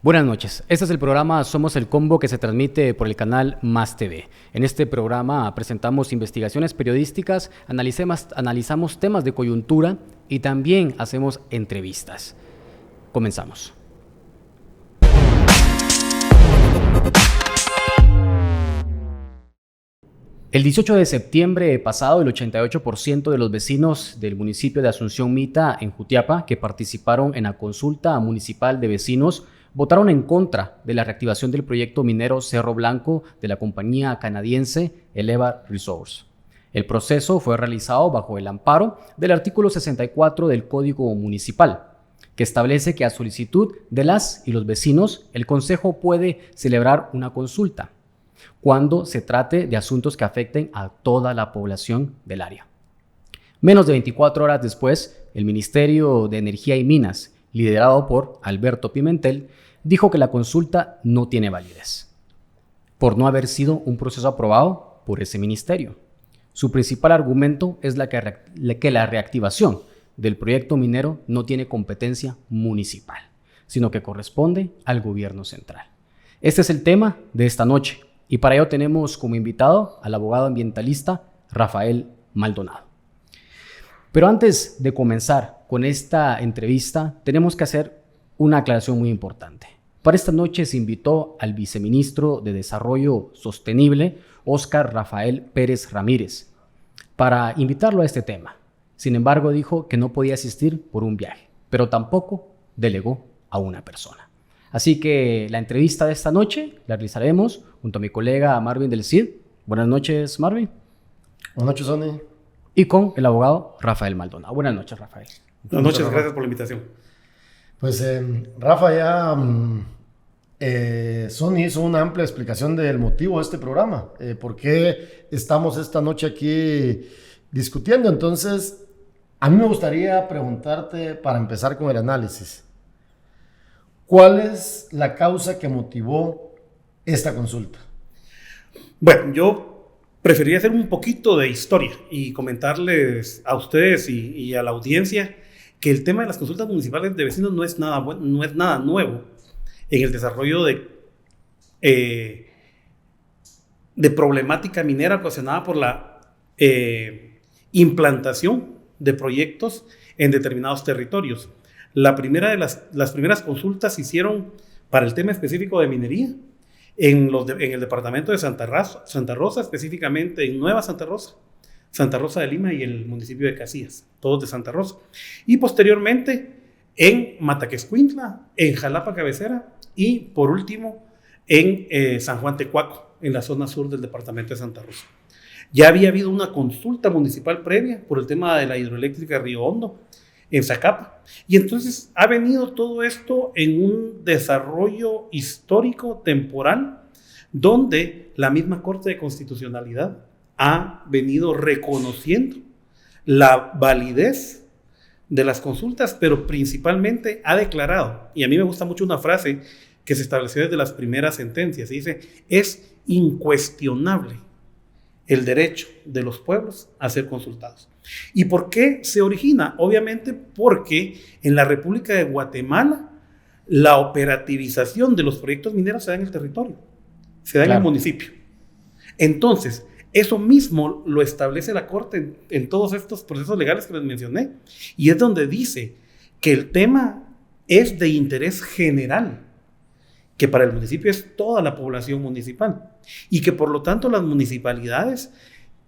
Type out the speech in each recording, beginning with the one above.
Buenas noches, este es el programa Somos el Combo que se transmite por el canal Más TV. En este programa presentamos investigaciones periodísticas, analizamos temas de coyuntura y también hacemos entrevistas. Comenzamos. El 18 de septiembre pasado, el 88% de los vecinos del municipio de Asunción Mita, en Jutiapa, que participaron en la consulta municipal de vecinos, votaron en contra de la reactivación del proyecto minero Cerro Blanco de la compañía canadiense Eleva Resources. El proceso fue realizado bajo el amparo del artículo 64 del Código Municipal, que establece que a solicitud de las y los vecinos, el Consejo puede celebrar una consulta cuando se trate de asuntos que afecten a toda la población del área. Menos de 24 horas después, el Ministerio de Energía y Minas, liderado por Alberto Pimentel, dijo que la consulta no tiene validez, por no haber sido un proceso aprobado por ese ministerio. Su principal argumento es que la reactivación del proyecto minero no tiene competencia municipal, sino que corresponde al gobierno central. Este es el tema de esta noche, y para ello tenemos como invitado al abogado ambientalista Rafael Maldonado. Pero antes de comenzar con esta entrevista, tenemos que hacer una aclaración muy importante. Para esta noche se invitó al viceministro de Desarrollo Sostenible, Óscar Rafael Pérez Ramírez, para invitarlo a este tema. Sin embargo, dijo que no podía asistir por un viaje, pero tampoco delegó a una persona. Así que la entrevista de esta noche la realizaremos junto a mi colega Marvin del Cid. Buenas noches, Marvin. Buenas noches, Sonny. Y con el abogado Rafael Maldonado. Buenas noches, Rafael. Buenas noches, gracias por la invitación. Pues Rafa, ya Sonny hizo una amplia explicación del motivo de este programa, por qué estamos esta noche aquí discutiendo. Entonces, a mí me gustaría preguntarte, para empezar con el análisis, ¿cuál es la causa que motivó esta consulta? Bueno, yo preferiría hacer un poquito de historia y comentarles a ustedes y a la audiencia que el tema de las consultas municipales de vecinos no es nada nuevo en el desarrollo de problemática minera ocasionada por la implantación de proyectos en determinados territorios. Las primeras consultas se hicieron para el tema específico de minería en el departamento de Santa Rosa, específicamente en Nueva Santa Rosa de Lima y el municipio de Casillas, todos de Santa Rosa. Y posteriormente en Mataquescuintla, en Jalapa Cabecera y por último en San Juan Tecuaco, en la zona sur del departamento de Santa Rosa. Ya había habido una consulta municipal previa por el tema de la hidroeléctrica Río Hondo en Zacapa. Y entonces ha venido todo esto en un desarrollo histórico temporal donde la misma Corte de Constitucionalidad ha venido reconociendo la validez de las consultas, pero principalmente ha declarado, y a mí me gusta mucho una frase que se estableció desde las primeras sentencias, dice, es incuestionable el derecho de los pueblos a ser consultados. ¿Y por qué se origina? Obviamente porque en la República de Guatemala la operativización de los proyectos mineros se da en el territorio, se da en el municipio. Entonces, eso mismo lo establece la Corte en todos estos procesos legales que les mencioné, y es donde dice que el tema es de interés general, que para el municipio es toda la población municipal, y que por lo tanto las municipalidades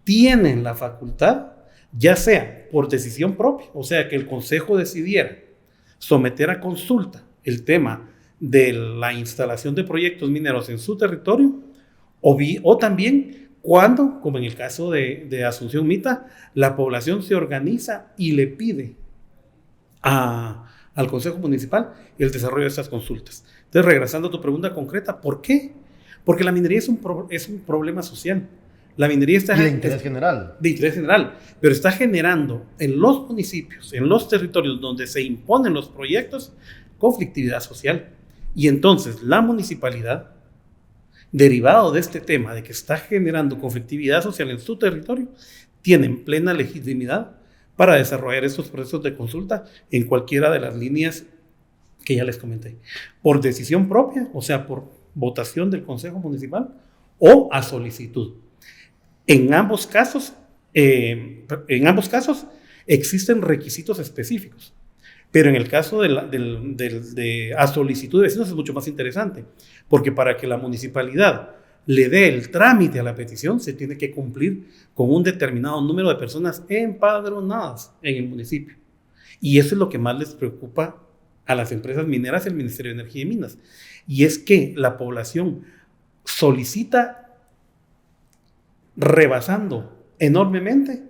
tienen la facultad, ya sea por decisión propia, o sea que el Consejo decidiera someter a consulta el tema de la instalación de proyectos mineros en su territorio, o también cuando, como en el caso de Asunción Mita, la población se organiza y le pide al Consejo Municipal el desarrollo de estas consultas. Entonces, regresando a tu pregunta concreta, ¿por qué? Porque la minería es un problema social. La minería está de interés general. De interés general, pero está generando en los municipios, en los territorios donde se imponen los proyectos, conflictividad social. Y entonces la municipalidad, derivado de este tema de que está generando conflictividad social en su territorio, tienen plena legitimidad para desarrollar estos procesos de consulta en cualquiera de las líneas que ya les comenté, por decisión propia, o sea, por votación del Consejo Municipal o a solicitud. En ambos casos existen requisitos específicos, pero en el caso de a solicitud de vecinos es mucho más interesante, porque para que la municipalidad le dé el trámite a la petición, se tiene que cumplir con un determinado número de personas empadronadas en el municipio. Y eso es lo que más les preocupa a las empresas mineras y al Ministerio de Energía y Minas. Y es que la población solicita rebasando enormemente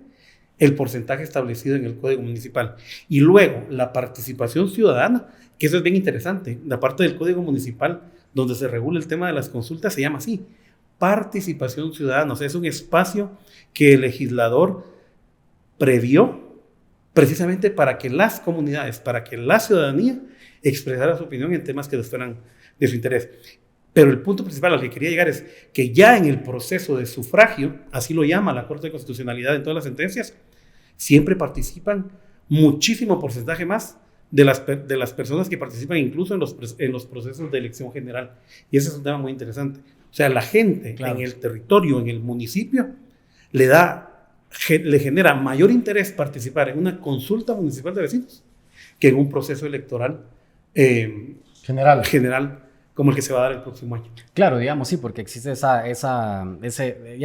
el porcentaje establecido en el Código Municipal. Y luego la participación ciudadana, que eso es bien interesante, la parte del Código Municipal donde se regula el tema de las consultas se llama así, participación ciudadana. O sea, es un espacio que el legislador previó precisamente para que las comunidades, para que la ciudadanía expresara su opinión en temas que les fueran de su interés. Pero el punto principal al que quería llegar es que ya en el proceso de sufragio, así lo llama la Corte de Constitucionalidad en todas las sentencias, siempre participan muchísimo porcentaje más de las personas que participan incluso en los procesos de elección general. Y ese es un tema muy interesante. O sea, la gente en el territorio, en el municipio, le genera mayor interés participar en una consulta municipal de vecinos que en un proceso electoral general como el que se va a dar el próximo año. Claro, digamos, sí, porque existe ya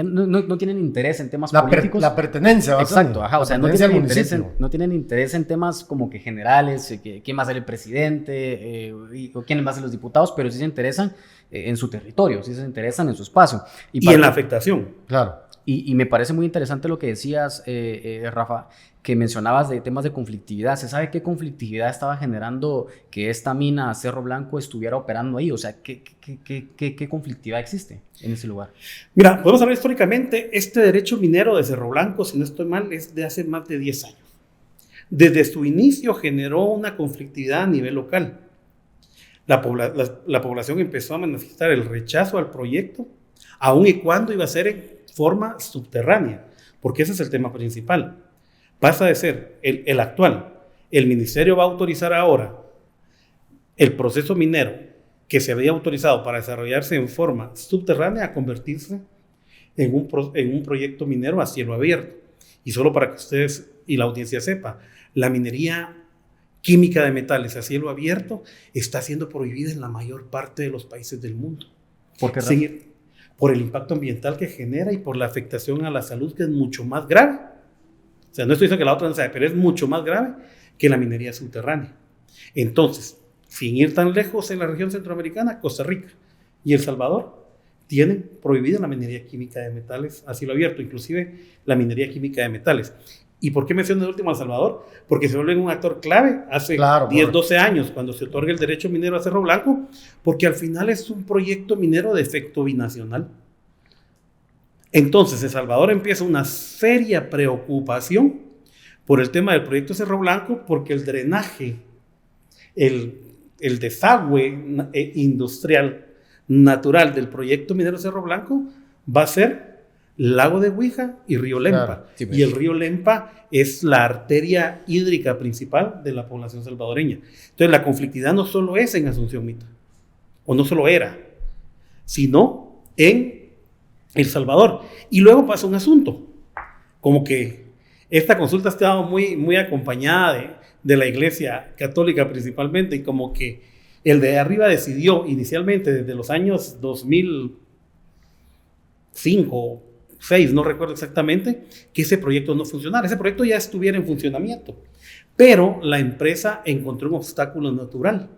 no tienen interés en temas políticos. La pertenencia. Exacto, ajá, o sea, no tienen interés en temas como que generales, quién va a ser el presidente, o quién va a ser los diputados, pero sí se interesan en su territorio, sí se interesan en su espacio. Y en la afectación. Claro. Y me parece muy interesante lo que decías, Rafa, que mencionabas de temas de conflictividad. ¿Se sabe qué conflictividad estaba generando que esta mina Cerro Blanco estuviera operando ahí? O sea, ¿qué conflictividad existe en ese lugar? Mira, podemos hablar históricamente, este derecho minero de Cerro Blanco, si no estoy mal, es de hace más de 10 años. Desde su inicio generó una conflictividad a nivel local. La población empezó a manifestar el rechazo al proyecto, aun y cuando iba a ser en forma subterránea, porque ese es el tema principal. Pasa de ser el actual. El ministerio va a autorizar ahora el proceso minero que se había autorizado para desarrollarse en forma subterránea a convertirse en un proyecto minero a cielo abierto. Y solo para que ustedes y la audiencia sepa, la minería química de metales a cielo abierto está siendo prohibida en la mayor parte de los países del mundo. ¿Por qué razón? Por el impacto ambiental que genera y por la afectación a la salud, que es mucho más grave. O sea, no estoy diciendo que la otra no sea, pero es mucho más grave que la minería subterránea. Entonces, sin ir tan lejos en la región centroamericana, Costa Rica y El Salvador tienen prohibida la minería química de metales a cielo abierto, inclusive la minería química de metales. ¿Y por qué menciono de último a El Salvador? Porque se vuelve un actor clave hace 10, 12 años, cuando se otorga el derecho minero a Cerro Blanco, porque al final es un proyecto minero de efecto binacional. Entonces, El Salvador empieza una seria preocupación por el tema del proyecto Cerro Blanco, porque el drenaje, el desagüe industrial natural del proyecto minero Cerro Blanco va a ser Lago de Huija y Río Lempa. Claro, sí, pues. Y el río Lempa es la arteria hídrica principal de la población salvadoreña. Entonces, la conflictividad no solo es en Asunción Mita, o no solo era, sino en El Salvador. Y luego pasa un asunto, como que esta consulta ha estado muy acompañada de la Iglesia Católica principalmente, y como que el de arriba decidió inicialmente desde los años 2005, 2006, no recuerdo exactamente, que ese proyecto no funcionara. Ese proyecto ya estuviera en funcionamiento, pero la empresa encontró un obstáculo natural,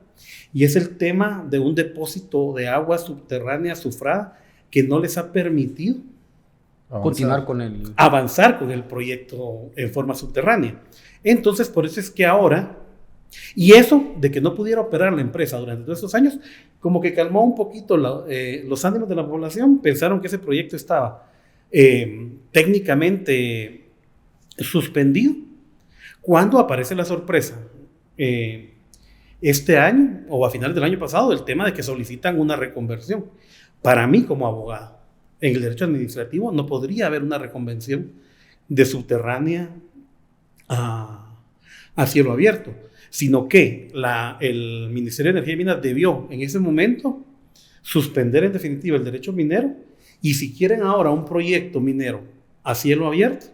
y es el tema de un depósito de agua subterránea sufrada que no les ha permitido avanzar con el proyecto en forma subterránea. Entonces, por eso es que ahora, y eso de que no pudiera operar la empresa durante todos estos años, como que calmó un poquito los ánimos de la población. Pensaron que ese proyecto estaba técnicamente suspendido, cuando aparece la sorpresa este año o a finales del año pasado, el tema de que solicitan una reconversión. Para mí, como abogado, en el derecho administrativo no podría haber una reconversión de subterránea a cielo abierto, sino que el Ministerio de Energía y Minas debió en ese momento suspender en definitiva el derecho minero, y si quieren ahora un proyecto minero a cielo abierto,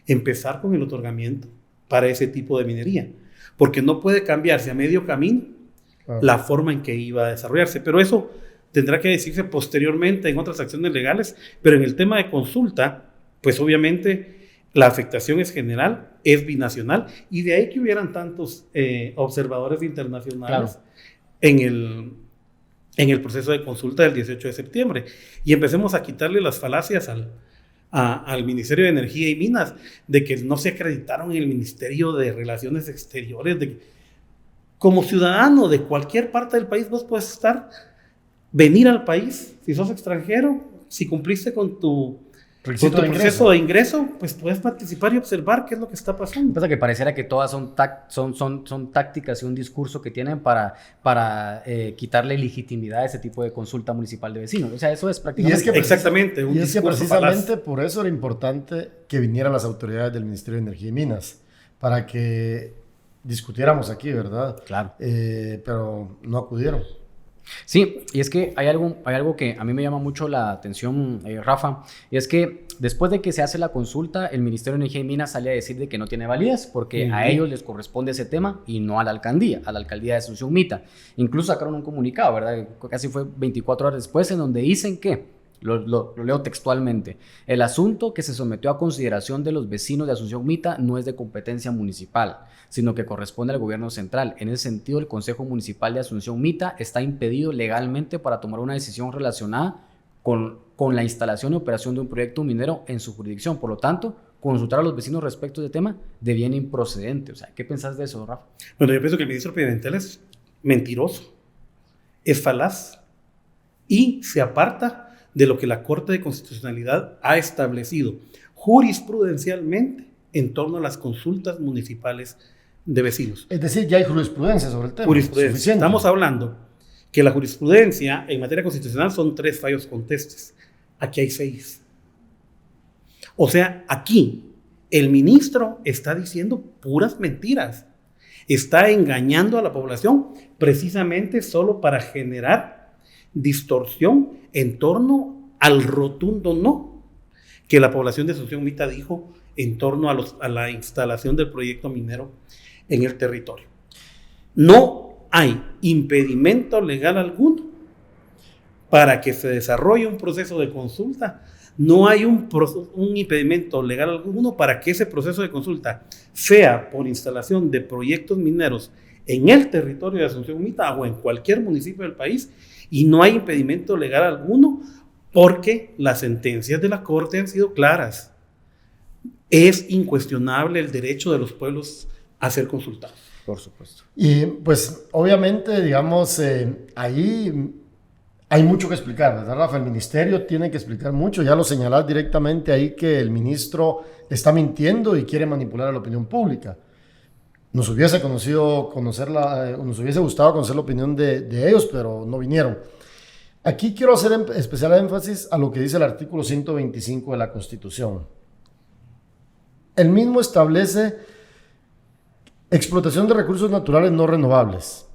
empezar con el otorgamiento para ese tipo de minería, porque no puede cambiarse a medio camino la forma en que iba a desarrollarse, pero eso tendrá que decirse posteriormente en otras acciones legales. Pero en el tema de consulta, pues obviamente la afectación es general, es binacional, y de ahí que hubieran tantos observadores internacionales en el proceso de consulta del 18 de septiembre. Y empecemos a quitarle las falacias al Ministerio de Energía y Minas, de que no se acreditaron en el Ministerio de Relaciones Exteriores. Como ciudadano de cualquier parte del país, vos puedes venir al país, si sos extranjero, si cumpliste con tu proceso de ingreso, pues puedes participar y observar qué es lo que está pasando. Pasa que pareciera que todas son tácticas y un discurso que tienen para quitarle legitimidad a ese tipo de consulta municipal de vecinos. O sea, eso es prácticamente... Exactamente. Y es que precisamente por eso era importante que vinieran las autoridades del Ministerio de Energía y Minas, para que discutiéramos aquí, ¿verdad? Claro. Pero no acudieron. Sí, y es que hay algo que a mí me llama mucho la atención, Rafa, y es que después de que se hace la consulta, el Ministerio de Energía y Minas sale a decir de que no tiene validez, porque a ellos les corresponde ese tema y no a la alcaldía de Asunción Mita. Incluso sacaron un comunicado, ¿verdad? Casi fue 24 horas después, en donde dicen que, lo leo textualmente, el asunto que se sometió a consideración de los vecinos de Asunción Mita no es de competencia municipal, sino que corresponde al gobierno central. En ese sentido, el Consejo Municipal de Asunción Mita está impedido legalmente para tomar una decisión relacionada con la instalación y operación de un proyecto minero en su jurisdicción. Por lo tanto, consultar a los vecinos respecto de tema de bien improcedente. O sea, ¿qué pensás de eso, Rafa? Bueno, yo pienso que el ministro Pimentel es mentiroso, es falaz y se aparta de lo que la Corte de Constitucionalidad ha establecido jurisprudencialmente en torno a las consultas municipales de vecinos. Es decir, ya hay jurisprudencia sobre el tema. Jurisprudencia. Estamos hablando que la jurisprudencia en materia constitucional son 3 fallos contestes. Aquí hay 6. O sea, aquí el ministro está diciendo puras mentiras. Está engañando a la población precisamente solo para generar distorsión en torno al rotundo no que la población de Asunción Mita dijo en torno a la instalación del proyecto minero en el territorio. No hay impedimento legal alguno para que se desarrolle un proceso de consulta. No hay un impedimento legal alguno para que ese proceso de consulta sea por instalación de proyectos mineros en el territorio de Asunción Mita o en cualquier municipio del país. Y no hay impedimento legal alguno porque las sentencias de la Corte han sido claras. Es incuestionable el derecho de los pueblos a ser consultados. Por supuesto. Y pues obviamente, digamos, ahí hay mucho que explicar, ¿verdad, Rafa? El ministerio tiene que explicar mucho. Ya lo señalás directamente ahí que el ministro está mintiendo y quiere manipular a la opinión pública. Nos hubiese gustado conocer la opinión de ellos, pero no vinieron. Aquí quiero hacer especial énfasis a lo que dice el artículo 125 de la Constitución. El mismo establece explotación de recursos naturales no renovables.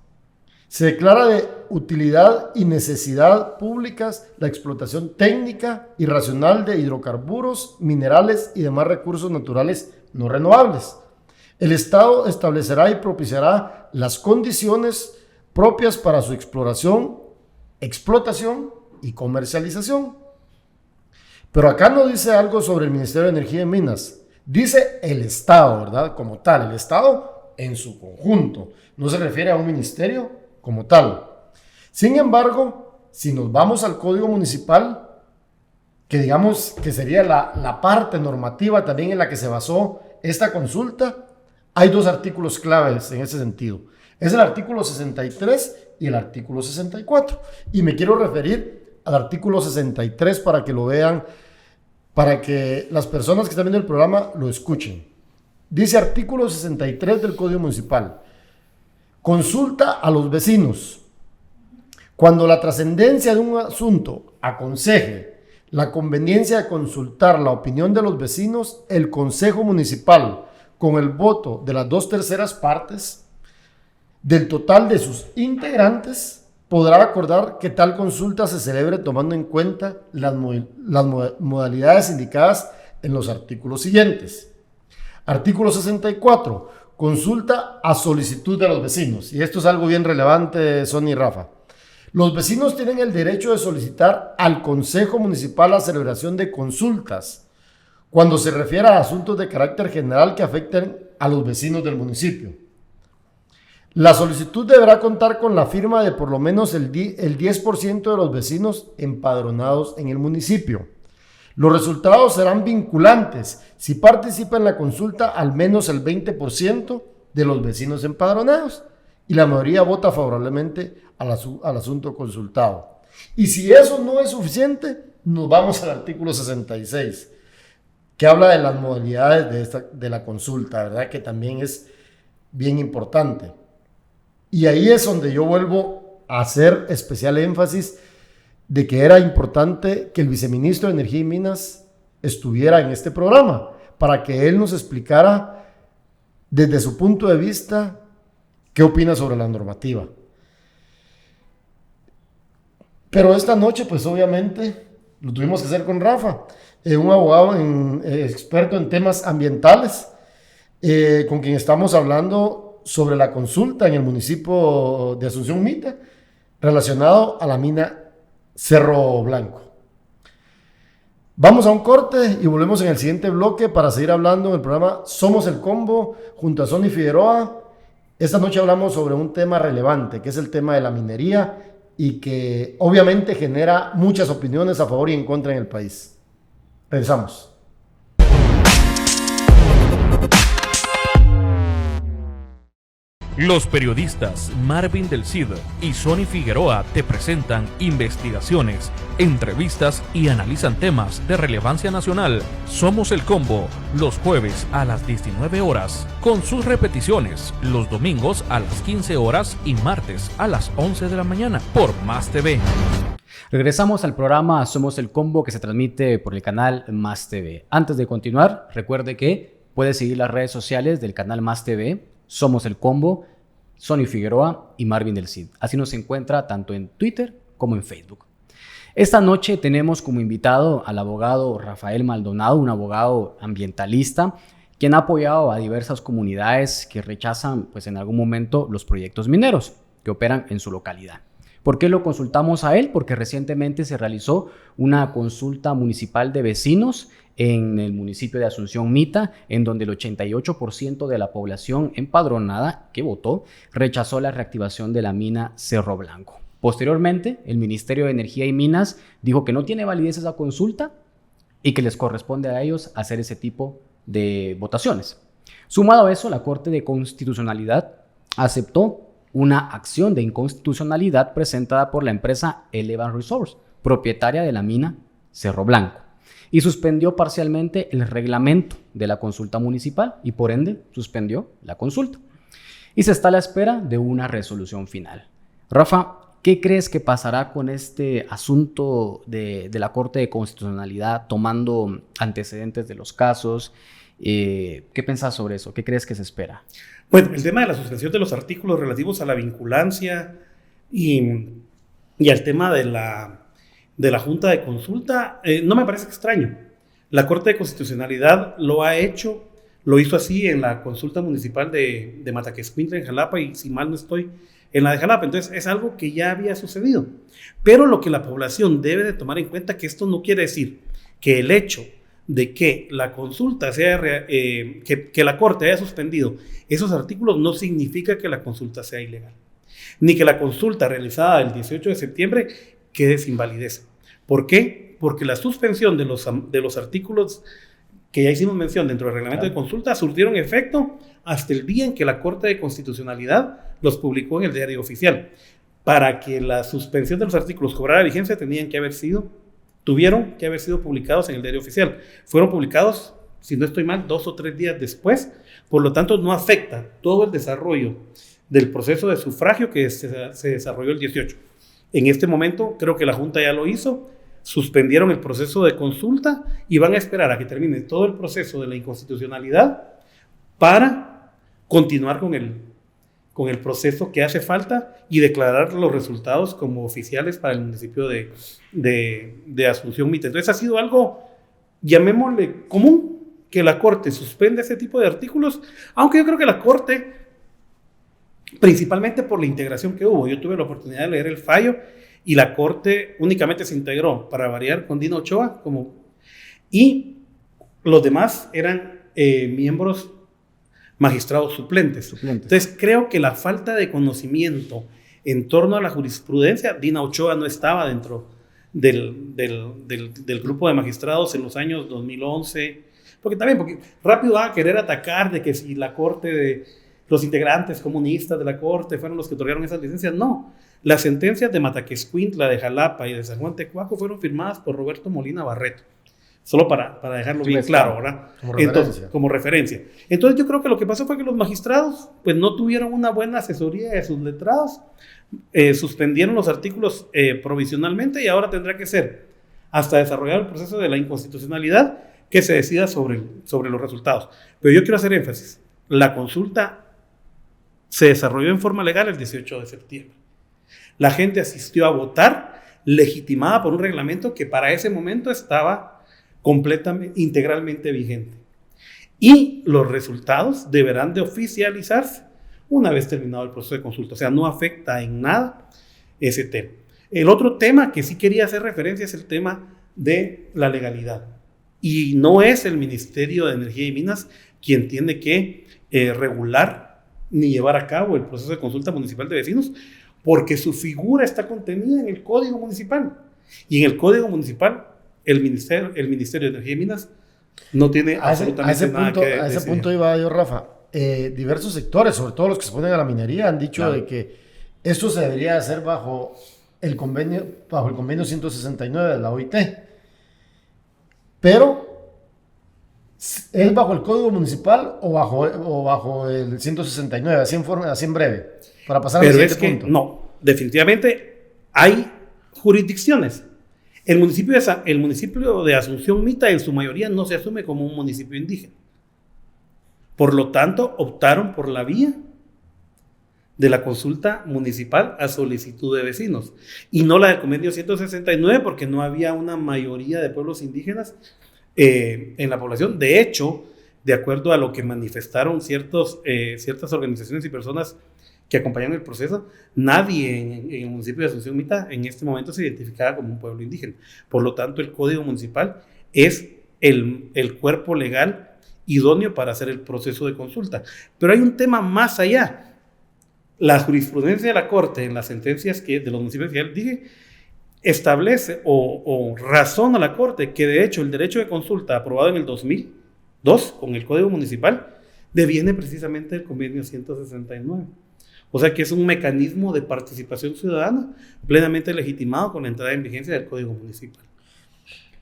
Se declara de utilidad y necesidad públicas la explotación técnica y racional de hidrocarburos, minerales y demás recursos naturales no renovables. El Estado establecerá y propiciará las condiciones propias para su exploración, explotación y comercialización. Pero acá no dice algo sobre el Ministerio de Energía y Minas. Dice el Estado, ¿verdad? Como tal, el Estado en su conjunto. No se refiere a un ministerio como tal. Sin embargo, si nos vamos al Código Municipal, que digamos que sería la parte normativa también en la que se basó esta consulta, hay 2 artículos claves en ese sentido. Es el artículo 63 y el artículo 64. Y me quiero referir al artículo 63 para que lo vean para que las personas que están viendo el programa lo escuchen. Dice artículo 63 del Código Municipal. Consulta a los vecinos. Cuando la trascendencia de un asunto aconseje la conveniencia de consultar la opinión de los vecinos, el Consejo Municipal, con el voto de las 2/3 partes del total de sus integrantes, podrá acordar que tal consulta se celebre tomando en cuenta las modalidades indicadas en los artículos siguientes. Artículo 64. Consulta a solicitud de los vecinos. Y esto es algo bien relevante, Sonia y Rafa. Los vecinos tienen el derecho de solicitar al Consejo Municipal la celebración de consultas cuando se refiere a asuntos de carácter general que afecten a los vecinos del municipio. La solicitud deberá contar con la firma de por lo menos el 10% de los vecinos empadronados en el municipio. Los resultados serán vinculantes si participa en la consulta al menos el 20% de los vecinos empadronados y la mayoría vota favorablemente al asunto consultado. Y si eso no es suficiente, nos vamos al artículo 66, que habla de las modalidades de la consulta, ¿verdad? Que también es bien importante. Y ahí es donde yo vuelvo a hacer especial énfasis de que era importante que el viceministro de Energía y Minas estuviera en este programa para que él nos explicara desde su punto de vista qué opina sobre la normativa. Pero esta noche, pues obviamente, lo tuvimos que hacer con Rafa, un abogado experto en temas ambientales, con quien estamos hablando sobre la consulta en el municipio de Asunción Mita, relacionado a la mina Cerro Blanco. Vamos a un corte y volvemos en el siguiente bloque para seguir hablando en el programa Somos el Combo junto a Sonny Figueroa. Esta noche hablamos sobre un tema relevante, que es el tema de la minería y que obviamente genera muchas opiniones a favor y en contra en el país. Regresamos. Los periodistas Marvin del Cid y Sonny Figueroa te presentan investigaciones, entrevistas y analizan temas de relevancia nacional. Somos el Combo, los jueves a las 19 horas, con sus repeticiones los domingos a las 15 horas y martes a las 11 de la mañana por Más TV. Regresamos al programa Somos el Combo, que se transmite por el canal Más TV. Antes de continuar, recuerde que puede seguir las redes sociales del canal Más TV, Somos el Combo, Sonny Figueroa y Marvin del Cid. Así nos encuentra tanto en Twitter como en Facebook. Esta noche tenemos como invitado al abogado Rafael Maldonado, un abogado ambientalista, quien ha apoyado a diversas comunidades que rechazan, pues, en algún momento los proyectos mineros que operan en su localidad. ¿Por qué lo consultamos a él? Porque recientemente se realizó una consulta municipal de vecinos en el municipio de Asunción Mita, en donde el 88% de la población empadronada que votó rechazó la reactivación de la mina Cerro Blanco. Posteriormente, el Ministerio de Energía y Minas dijo que no tiene validez esa consulta y que les corresponde a ellos hacer ese tipo de votaciones. Sumado a eso, la Corte de Constitucionalidad aceptó una acción de inconstitucionalidad presentada por la empresa Elevan Resource, propietaria de la mina Cerro Blanco, y suspendió parcialmente el reglamento de la consulta municipal y por ende suspendió la consulta. Y se está a la espera de una resolución final. Rafa, ¿qué crees que pasará con este asunto de la Corte de Constitucionalidad tomando antecedentes de los casos? ¿Qué piensas sobre eso? ¿Qué crees que se espera? Bueno, el tema de la suspensión de los artículos relativos a la vinculancia y al tema de la Junta de Consulta no me parece extraño. La Corte de Constitucionalidad lo ha hecho, lo hizo así en la consulta municipal de Mataquescuintla en Jalapa y si mal no estoy, en la de Jalapa. Entonces es algo que ya había sucedido. Pero lo que la población debe de tomar en cuenta que esto no quiere decir que el hecho de que la consulta que la Corte haya suspendido esos artículos no significa que la consulta sea ilegal, ni que la consulta realizada el 18 de septiembre quede sin validez. ¿Por qué? Porque la suspensión de los artículos que ya hicimos mención dentro del reglamento de consulta surtieron efecto hasta el día en que la Corte de Constitucionalidad los publicó en el Diario Oficial. Para que la suspensión de los artículos cobrara vigencia tenían que haber sido tuvieron que haber sido publicados en el diario oficial. Fueron publicados, si no estoy mal, 2 o 3 días después, por lo tanto no afecta todo el desarrollo del proceso de sufragio que se desarrolló el 18. En este momento creo que la Junta ya lo hizo, suspendieron el proceso de consulta y van a esperar a que termine todo el proceso de la inconstitucionalidad para continuar con el proceso que hace falta y declarar los resultados como oficiales para el municipio de Asunción Mita. Entonces ha sido algo, llamémosle común, que la Corte suspende ese tipo de artículos, aunque yo creo que la Corte, principalmente por la integración que hubo, yo tuve la oportunidad de leer el fallo y la Corte únicamente se integró, para variar, con Dina Ochoa, y los demás eran miembros magistrados suplentes. Entonces creo que la falta de conocimiento en torno a la jurisprudencia, Dina Ochoa no estaba dentro del grupo de magistrados en los años 2011, porque rápido va a querer atacar de que si la Corte, de los integrantes comunistas de la Corte fueron los que otorgaron esas licencias. No, las sentencias de Mataquescuintla, de Jalapa y de San Juan Tecuaco fueron firmadas por Roberto Molina Barreto. Solo para dejarlo bien claro, ¿verdad? Como referencia. Entonces yo creo que lo que pasó fue que los magistrados pues no tuvieron una buena asesoría de sus letrados, suspendieron los artículos provisionalmente y ahora tendrá que ser hasta desarrollar el proceso de la inconstitucionalidad que se decida sobre los resultados. Pero yo quiero hacer énfasis, la consulta se desarrolló en forma legal el 18 de septiembre. La gente asistió a votar legitimada por un reglamento que para ese momento estaba completamente, integralmente vigente. Y los resultados deberán de oficializarse una vez terminado el proceso de consulta. O sea, no afecta en nada ese tema. El otro tema que sí quería hacer referencia es el tema de la legalidad. Y no es el Ministerio de Energía y Minas quien tiene que regular ni llevar a cabo el proceso de consulta municipal de vecinos, porque su figura está contenida en el Código Municipal. Y en el Código Municipal, el Ministerio de Energía y Minas no tiene absolutamente nada que decir. A ese punto iba yo, Rafa. Diversos sectores, sobre todo los que se ponen a la minería, han dicho de que esto se debería hacer bajo el convenio 169 de la OIT. Pero, ¿es bajo el Código Municipal o bajo el 169? Así en breve, para pasar al siguiente punto. No, definitivamente hay jurisdicciones. El municipio de Asunción Mita en su mayoría no se asume como un municipio indígena. Por lo tanto, optaron por la vía de la consulta municipal a solicitud de vecinos y no la del convenio 169 porque no había una mayoría de pueblos indígenas en la población. De hecho, de acuerdo a lo que manifestaron ciertas organizaciones y personas que acompañan el proceso, nadie en el municipio de Asunción Mita en este momento se identificaba como un pueblo indígena. Por lo tanto, el Código Municipal es el cuerpo legal idóneo para hacer el proceso de consulta. Pero hay un tema más allá. La jurisprudencia de la Corte en las sentencias de los municipios que ya dije establece o razona a la Corte que de hecho el derecho de consulta aprobado en el 2002 con el Código Municipal deviene precisamente del convenio 169. O sea que es un mecanismo de participación ciudadana plenamente legitimado con la entrada en vigencia del Código Municipal.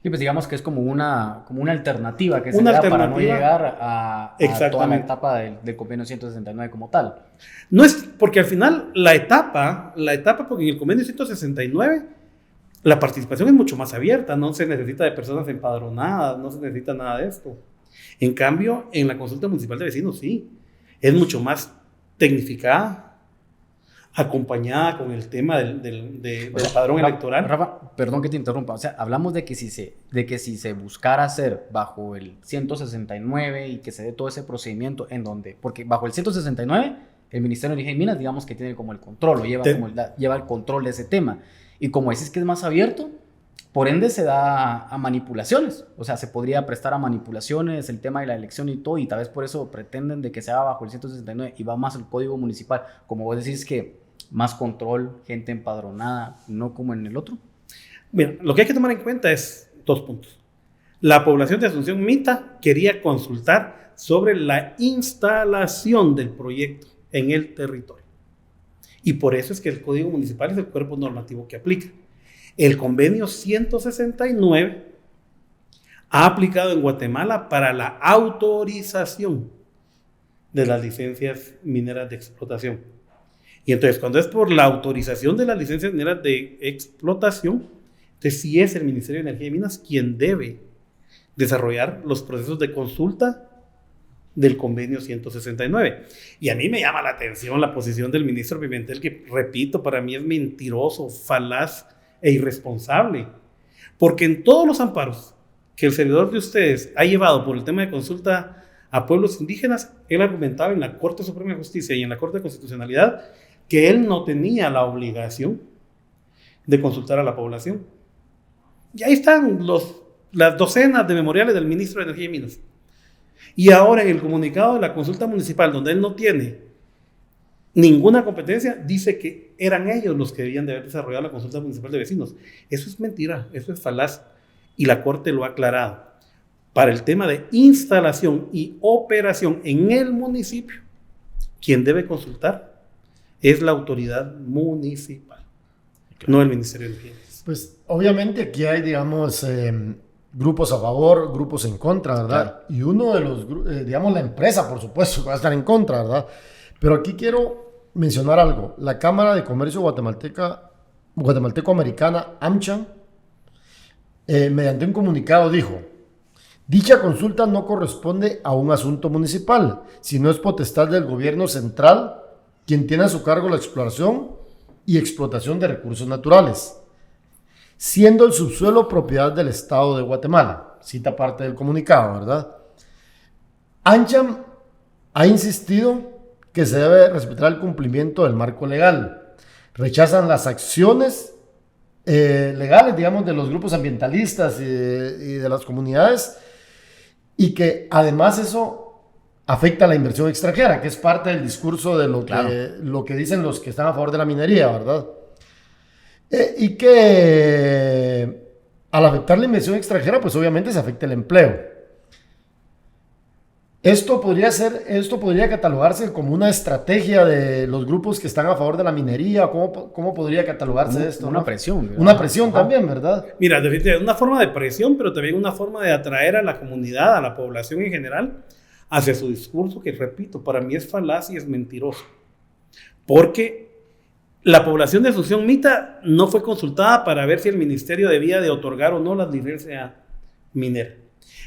Y pues digamos que es como una alternativa que se da para no llegar a toda la etapa del convenio 169 como tal. No es porque al final la etapa, porque en el convenio 169 la participación es mucho más abierta, no se necesita de personas empadronadas, no se necesita nada de esto. En cambio, en la consulta municipal de vecinos sí, es mucho más tecnificada, acompañada con el tema del padrón electoral. Rafa, perdón que te interrumpa, o sea, hablamos de que si se buscara hacer bajo el 169 y que se dé todo ese procedimiento en donde, porque bajo el 169 el Ministerio de Energía y Minas digamos que tiene como el control, lleva el control de ese tema, y como dices que es más abierto, por ende se da a manipulaciones, o sea, se podría prestar a manipulaciones el tema de la elección y todo, y tal vez por eso pretenden de que sea bajo el 169 y va más el Código Municipal, como vos decís que más control, gente empadronada, no como en el otro. Mira, lo que hay que tomar en cuenta es 2 puntos. La población de Asunción Mita quería consultar sobre la instalación del proyecto en el territorio. Y por eso es que el Código Municipal es el cuerpo normativo que aplica. El convenio 169 ha aplicado en Guatemala para la autorización de las licencias mineras de explotación. Y entonces, cuando es por la autorización de las licencias mineras de explotación, entonces sí es el Ministerio de Energía y Minas quien debe desarrollar los procesos de consulta del convenio 169. Y a mí me llama la atención la posición del ministro Pimentel, que, repito, para mí es mentiroso, falaz e irresponsable. Porque en todos los amparos que el servidor de ustedes ha llevado por el tema de consulta a pueblos indígenas, él argumentaba en la Corte Suprema de Justicia y en la Corte de Constitucionalidad que él no tenía la obligación de consultar a la población. Y ahí están las docenas de memoriales del ministro de Energía y Minas. Y ahora en el comunicado de la consulta municipal, donde él no tiene ninguna competencia, dice que eran ellos los que debían de haber desarrollado la consulta municipal de vecinos. Eso es mentira, eso es falaz. Y la Corte lo ha aclarado. Para el tema de instalación y operación en el municipio, quien debe consultar es la autoridad municipal, no el Ministerio de Energía. Pues obviamente aquí hay, digamos, grupos a favor, grupos en contra, ¿verdad? Claro. Y uno de los, digamos, la empresa, por supuesto, que va a estar en contra, ¿verdad? Pero aquí quiero mencionar algo. La Cámara de Comercio Guatemalteco-Americana, AmCham, mediante un comunicado dijo: dicha consulta no corresponde a un asunto municipal, sino es potestad del gobierno central, quien tiene a su cargo la exploración y explotación de recursos naturales, siendo el subsuelo propiedad del Estado de Guatemala. Cita parte del comunicado, ¿verdad? AmCham ha insistido que se debe respetar el cumplimiento del marco legal. Rechazan las acciones legales, digamos, de los grupos ambientalistas y de las comunidades, y que además eso afecta a la inversión extranjera, que es parte del discurso de lo que dicen los que están a favor de la minería, ¿verdad? Y que al afectar la inversión extranjera, pues obviamente se afecta el empleo. Esto podría catalogarse como una estrategia de los grupos que están a favor de la minería. ¿Cómo podría catalogarse esto? Una presión, ¿verdad? Una presión también, ¿verdad? Mira, definitivamente una forma de presión, pero también una forma de atraer a la comunidad, a la población en general, hacia su discurso, que, repito, para mí es falaz y es mentiroso. Porque la población de Asunción Mita no fue consultada para ver si el ministerio debía de otorgar o no la licencia minera.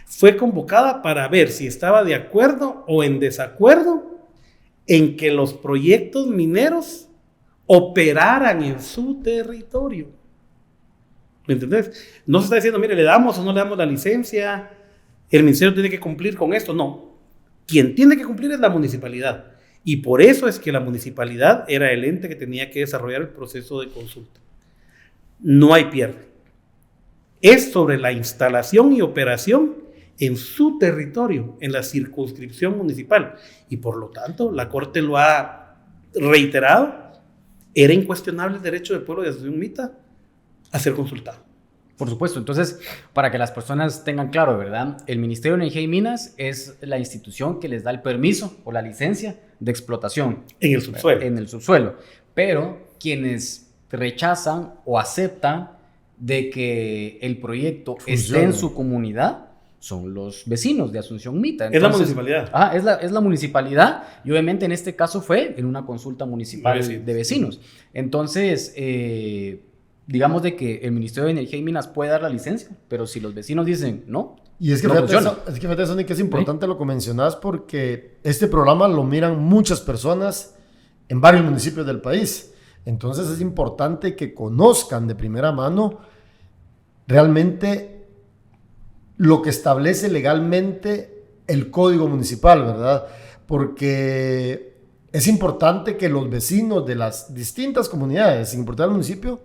Fue convocada para ver si estaba de acuerdo o en desacuerdo en que los proyectos mineros operaran en su territorio. ¿Me entendés? No se está diciendo, mire, le damos o no le damos la licencia, el ministerio tiene que cumplir con esto. No, quien tiene que cumplir es la municipalidad. Y por eso es que la municipalidad era el ente que tenía que desarrollar el proceso de consulta. No hay pierde. Es sobre la instalación y operación en su territorio, en la circunscripción municipal. Y por lo tanto, la Corte lo ha reiterado, era incuestionable el derecho del pueblo de Asunción Mita a ser consultado. Por supuesto. Entonces, para que las personas tengan claro, ¿verdad? El Ministerio de Energía y Minas es la institución que les da el permiso o la licencia de explotación. En el subsuelo. En el subsuelo. Pero quienes rechazan o aceptan de que el proyecto esté en su comunidad son los vecinos de Asunción Mita. Entonces, es la municipalidad. Es la municipalidad, y obviamente en este caso fue en una consulta municipal de vecinos. Entonces, digamos de que el Ministerio de Energía y Minas puede dar la licencia, pero si los vecinos dicen no, y es que no funciona. Fíjate, Sonic, que es importante lo que mencionas, porque este programa lo miran muchas personas en varios municipios del país. Entonces es importante que conozcan de primera mano realmente lo que establece legalmente el Código Municipal, ¿verdad? Porque es importante que los vecinos de las distintas comunidades, sin importar el municipio,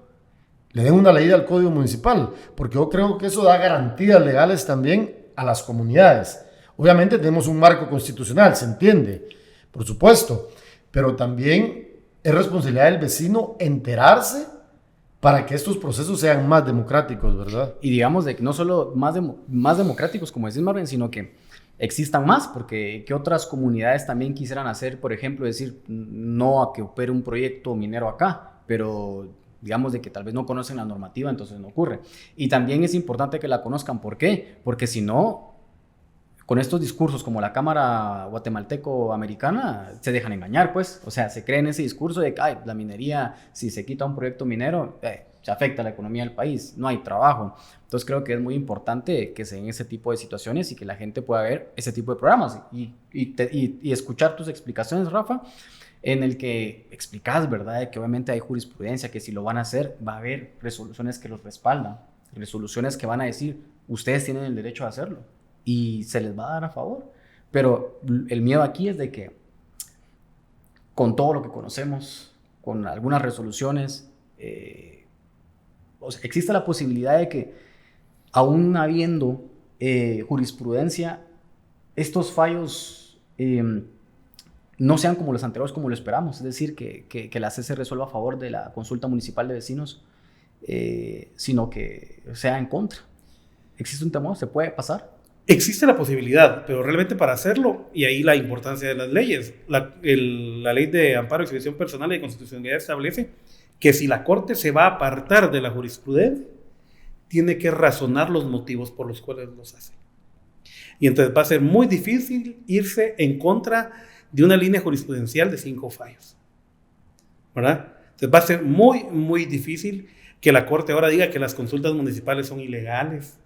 le den una leída al Código Municipal, porque yo creo que eso da garantías legales también a las comunidades. Obviamente tenemos un marco constitucional, se entiende, por supuesto, pero también es responsabilidad del vecino enterarse para que estos procesos sean más democráticos, ¿verdad? Y digamos de que no solo más democráticos, como decís, Marvin, sino que existan más, porque que otras comunidades también quisieran hacer, por ejemplo, decir no a que opere un proyecto minero acá, pero digamos de que tal vez no conocen la normativa, entonces no ocurre. Y también es importante que la conozcan. ¿Por qué? Porque si no, con estos discursos como la Cámara Guatemalteco-Americana, se dejan engañar, pues. O sea, se creen ese discurso de que la minería, si se quita un proyecto minero, se afecta a la economía del país, no hay trabajo. Entonces creo que es muy importante que se den ese tipo de situaciones y que la gente pueda ver ese tipo de programas y escuchar tus explicaciones, Rafa, en el que explicas, ¿verdad?, de que obviamente hay jurisprudencia, que si lo van a hacer, va a haber resoluciones que los respaldan, resoluciones que van a decir, ustedes tienen el derecho a hacerlo y se les va a dar a favor. Pero el miedo aquí es de que con todo lo que conocemos, con algunas resoluciones, o sea, existe la posibilidad de que aún habiendo jurisprudencia, estos fallos no sean como los anteriores, como lo esperamos, es decir, que la CC resuelva a favor de la consulta municipal de vecinos, sino que sea en contra. ¿Existe un temor? ¿Se puede pasar? Existe la posibilidad, pero realmente para hacerlo, y ahí la importancia de las leyes, la Ley de Amparo y Exhibición Personal y de Constitucionalidad establece que si la Corte se va a apartar de la jurisprudencia, tiene que razonar los motivos por los cuales los hace. Y entonces va a ser muy difícil irse en contra de una línea jurisprudencial de 5 fallos, ¿verdad? Entonces va a ser muy, muy difícil que la Corte ahora diga que las consultas municipales son ilegales,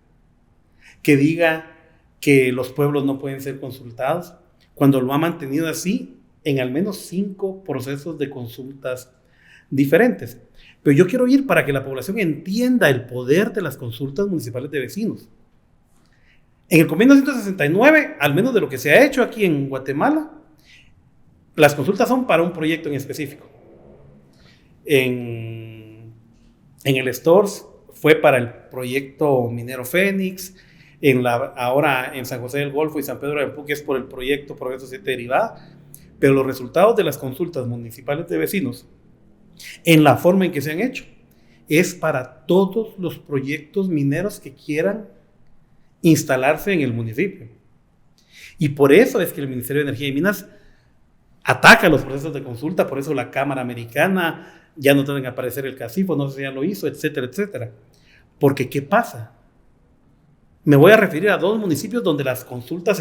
que diga que los pueblos no pueden ser consultados, cuando lo ha mantenido así en al menos 5 procesos de consultas diferentes. Pero yo quiero ir para que la población entienda el poder de las consultas municipales de vecinos. En el convenio 169, al menos de lo que se ha hecho aquí en Guatemala, las consultas son para un proyecto en específico. En el STORS fue para el proyecto Minero Fénix, ahora en San José del Golfo y San Pedro de Puque es por el proyecto Progreso 7 Derivada, pero los resultados de las consultas municipales de vecinos, en la forma en que se han hecho, es para todos los proyectos mineros que quieran instalarse en el municipio. Y por eso es que el Ministerio de Energía y Minas ataca los procesos de consulta, por eso la Cámara Americana ya no tienen que aparecer el CACIFO, no sé si ya lo hizo, etcétera, etcétera. Porque ¿qué pasa? Me voy a referir a 2 municipios donde las consultas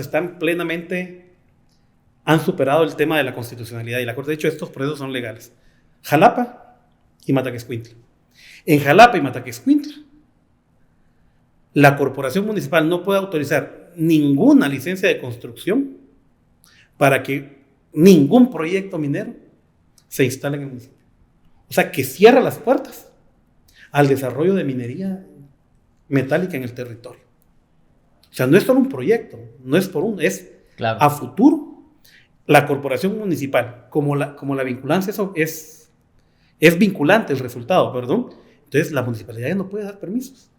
han superado el tema de la constitucionalidad y la Corte. De hecho, estos procesos son legales. Jalapa y Mataquescuintla. En Jalapa y Mataquescuintla, la corporación municipal no puede autorizar ninguna licencia de construcción para que ningún proyecto minero se instale en el municipio. O sea, que cierra las puertas al desarrollo de minería metálica en el territorio. O sea, no es solo un proyecto, no es es claro. A futuro. La corporación municipal, como la vinculancia es vinculante el resultado, perdón, entonces la municipalidad ya no puede dar permisos,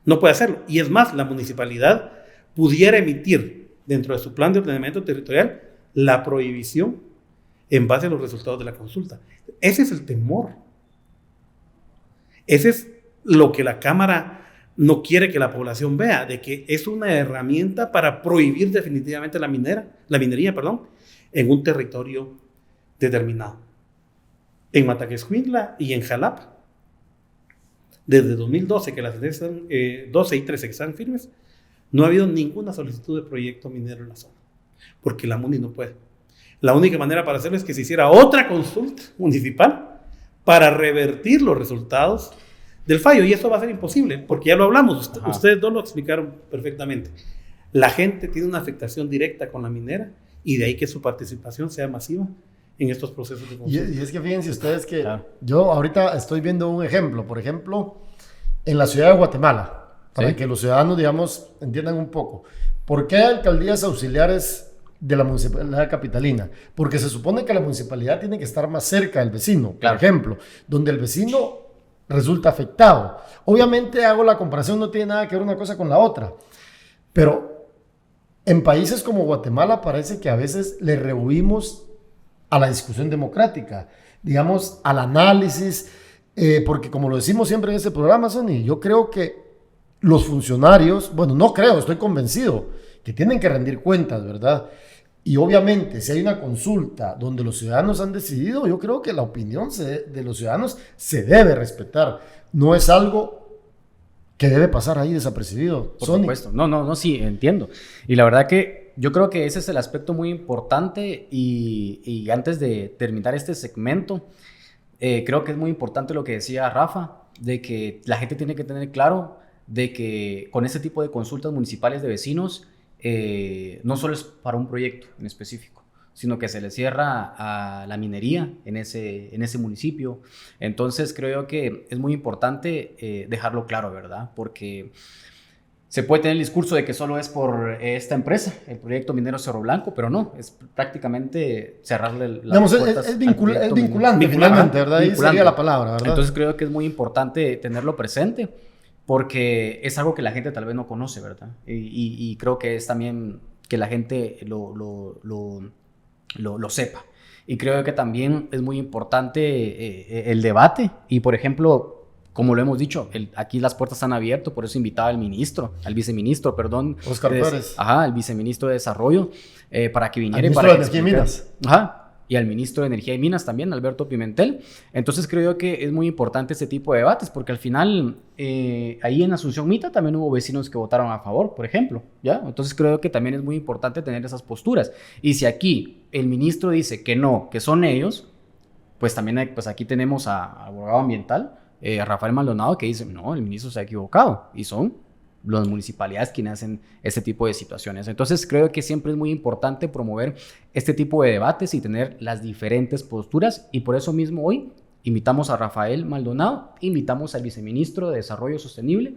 no puede hacerlo. Y es más, la municipalidad pudiera emitir dentro de su plan de ordenamiento territorial la prohibición en base a los resultados de la consulta. Ese es el temor. Ese es lo que la Cámara no quiere que la población vea, de que es una herramienta para prohibir definitivamente la minería, en un territorio determinado. En Mataquescuintla y en Jalapa, desde 2012, que las sentencias 12 y 13 que están firmes, no ha habido ninguna solicitud de proyecto minero en la zona, porque la MUNI no puede. La única manera para hacerlo es que se hiciera otra consulta municipal para revertir los resultados del fallo, y eso va a ser imposible, porque ya lo hablamos, ustedes dos lo explicaron perfectamente. La gente tiene una afectación directa con la minera, y de ahí que su participación sea masiva en estos procesos de consulta. Y es que fíjense ustedes que yo ahorita estoy viendo un ejemplo, por ejemplo, en la ciudad de Guatemala, para que los ciudadanos, digamos, entiendan un poco. ¿Por qué hay alcaldías auxiliares de la municipalidad capitalina? Porque se supone que la municipalidad tiene que estar más cerca del vecino, por ejemplo, donde el vecino resulta afectado. Obviamente hago la comparación, no tiene nada que ver una cosa con la otra, pero en países como Guatemala parece que a veces le rehuimos a la discusión democrática, digamos, al análisis, porque como lo decimos siempre en este programa, Sonny, yo creo que los funcionarios, bueno, no creo, estoy convencido que tienen que rendir cuentas, ¿verdad? Y obviamente, si hay una consulta donde los ciudadanos han decidido, yo creo que la opinión de los ciudadanos se debe respetar. No es algo que debe pasar ahí desapercibido. Por supuesto. No, sí, entiendo. Y la verdad que yo creo que ese es el aspecto muy importante y antes de terminar este segmento, creo que es muy importante lo que decía Rafa, de que la gente tiene que tener claro de que con este tipo de consultas municipales de vecinos, no solo es para un proyecto en específico, sino que se le cierra a la minería en ese municipio. Entonces creo que es muy importante dejarlo claro, ¿verdad? Porque se puede tener el discurso de que solo es por esta empresa, el proyecto minero Cerro Blanco, pero no, es prácticamente cerrarle las puertas es vinculante, finalmente, ¿verdad? Ahí sería la palabra, ¿verdad? Entonces creo que es muy importante tenerlo presente, porque es algo que la gente tal vez no conoce, ¿verdad? Y creo que es también que la gente lo sepa. Y creo que también es muy importante el debate. Y, por ejemplo, como lo hemos dicho, aquí las puertas están abiertas, por eso invitaba al viceministro, Oscar Pérez. Ajá, el viceministro de Desarrollo, para que viniera. Al ministro de Energía y Minas. Ajá. Y al ministro de Energía y Minas también, Alberto Pimentel. Entonces creo que es muy importante este tipo de debates, porque al final, ahí en Asunción Mita también hubo vecinos que votaron a favor, por ejemplo, ¿ya? Entonces creo que también es muy importante tener esas posturas. Y si aquí el ministro dice que no, que son ellos, pues también pues aquí tenemos a abogado ambiental, a Rafael Maldonado, que dice, no, el ministro se ha equivocado, y son las municipalidades quienes hacen este tipo de situaciones. Entonces creo que siempre es muy importante promover este tipo de debates y tener las diferentes posturas, y por eso mismo hoy invitamos a Rafael Maldonado, invitamos al viceministro de Desarrollo Sostenible,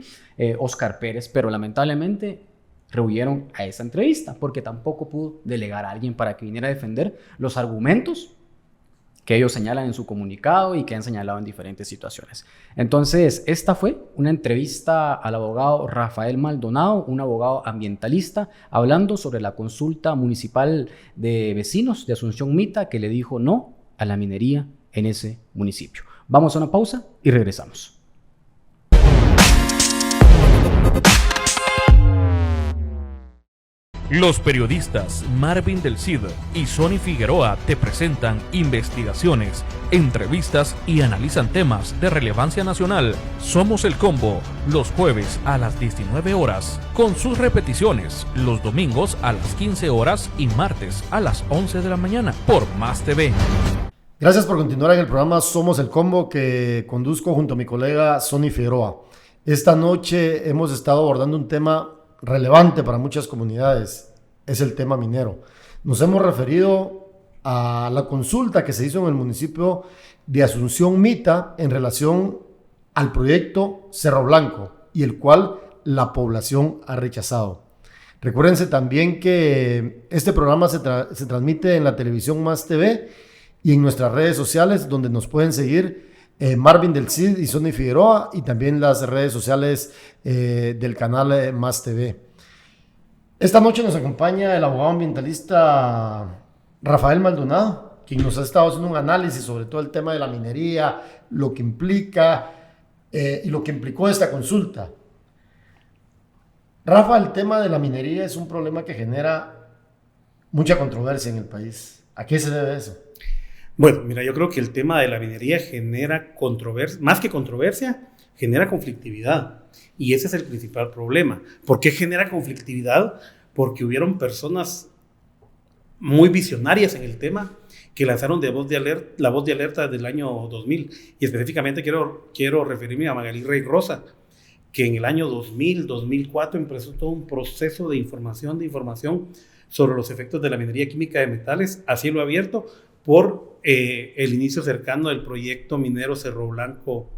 Oscar Pérez, pero lamentablemente rehuyeron a esa entrevista porque tampoco pudo delegar a alguien para que viniera a defender los argumentos que ellos señalan en su comunicado y que han señalado en diferentes situaciones. Entonces, esta fue una entrevista al abogado Rafael Maldonado, un abogado ambientalista, hablando sobre la consulta municipal de vecinos de Asunción Mita, que le dijo no a la minería en ese municipio. Vamos a una pausa y regresamos. Los periodistas Marvin del Cid y Sony Figueroa te presentan investigaciones, entrevistas y analizan temas de relevancia nacional. Somos el Combo, los jueves a las 19 horas, con sus repeticiones los domingos a las 15 horas y martes a las 11 de la mañana por Más TV. Gracias por continuar en el programa Somos el Combo, que conduzco junto a mi colega Sony Figueroa. Esta noche hemos estado abordando un tema relevante para muchas comunidades, es el tema minero. Nos hemos referido a la consulta que se hizo en el municipio de Asunción Mita en relación al proyecto Cerro Blanco, y el cual la población ha rechazado. Recuérdense también que este programa se transmite en la televisión Más TV y en nuestras redes sociales, donde nos pueden seguir Marvin del Cid y Sony Figueroa, y también las redes sociales del canal Más TV. Esta noche nos acompaña el abogado ambientalista Rafael Maldonado, quien nos ha estado haciendo un análisis sobre todo el tema de la minería, lo que implica y lo que implicó esta consulta. Rafa, el tema de la minería es un problema que genera mucha controversia en el país. ¿A qué se debe eso? Bueno, mira, yo creo que el tema de la minería genera controversia, más que controversia, genera conflictividad. Y ese es el principal problema. ¿Por qué genera conflictividad? Porque hubieron personas muy visionarias en el tema que lanzaron la voz de alerta del año 2000. Y específicamente quiero referirme a Magalí Rey Rosa, que en el año 2000, 2004 empezó todo un proceso de información sobre los efectos de la minería química de metales a cielo abierto por el inicio cercano del proyecto minero Cerro Blanco,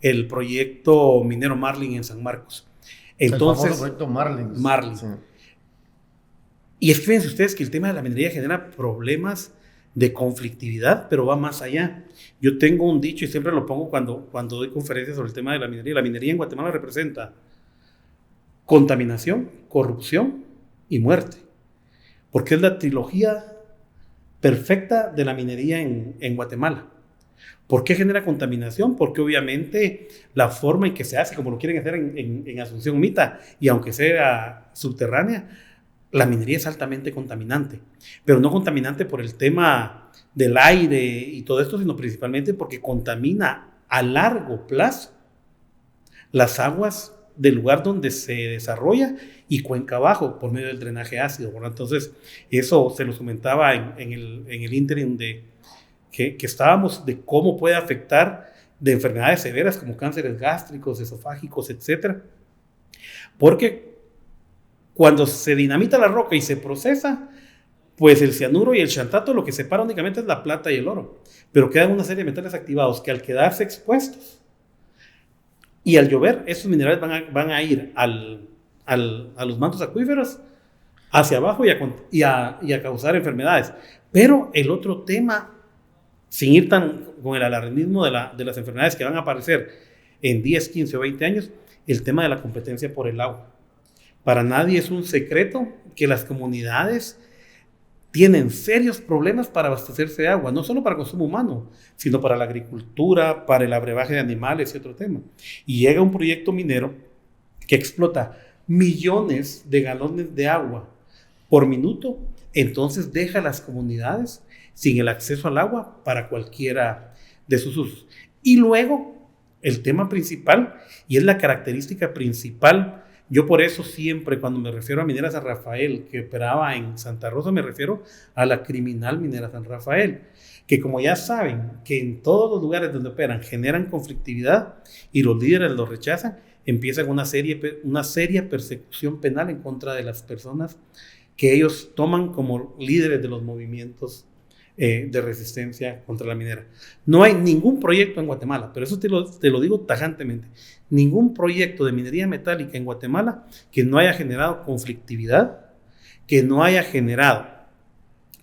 el proyecto minero Marlin en San Marcos. Entonces, el famoso proyecto Marlin. Sí. Y es que fíjense ustedes que el tema de la minería genera problemas de conflictividad, pero va más allá. Yo tengo un dicho y siempre lo pongo cuando doy conferencias sobre el tema de la minería. La minería en Guatemala representa contaminación, corrupción y muerte, porque es la trilogía perfecta de la minería en Guatemala. ¿Por qué genera contaminación? Porque obviamente la forma en que se hace, como lo quieren hacer en Asunción Mita, y aunque sea subterránea, la minería es altamente contaminante, pero no contaminante por el tema del aire y todo esto, sino principalmente porque contamina a largo plazo las aguas del lugar donde se desarrolla y cuenca abajo por medio del drenaje ácido, ¿verdad? Entonces, eso se los comentaba en el ínterin que estábamos, de cómo puede afectar de enfermedades severas como cánceres gástricos, esofágicos, etcétera. Porque cuando se dinamita la roca y se procesa, pues el cianuro y el xantato lo que separa únicamente es la plata y el oro, pero quedan una serie de metales activados que al quedarse expuestos y al llover, estos minerales van a ir a los mantos acuíferos hacia abajo y a causar enfermedades. Pero el otro tema, sin ir tan con el alarmismo de las enfermedades que van a aparecer en 10, 15 o 20 años, el tema de la competencia por el agua. Para nadie es un secreto que las comunidades tienen serios problemas para abastecerse de agua, no solo para consumo humano, sino para la agricultura, para el abrevaje de animales y otro tema. Y llega un proyecto minero que explota millones de galones de agua por minuto, entonces deja a las comunidades sin el acceso al agua para cualquiera de sus usos. Y luego, el tema principal, y es la característica principal. Yo por eso siempre, cuando me refiero a Minera San Rafael, que operaba en Santa Rosa, me refiero a la criminal Minera San Rafael, que como ya saben, que en todos los lugares donde operan generan conflictividad y los líderes los rechazan, empiezan una seria persecución penal en contra de las personas que ellos toman como líderes de los movimientos de resistencia contra la minera. No hay ningún proyecto en Guatemala, pero eso te lo digo tajantemente, ningún proyecto de minería metálica en Guatemala que no haya generado conflictividad, que no haya generado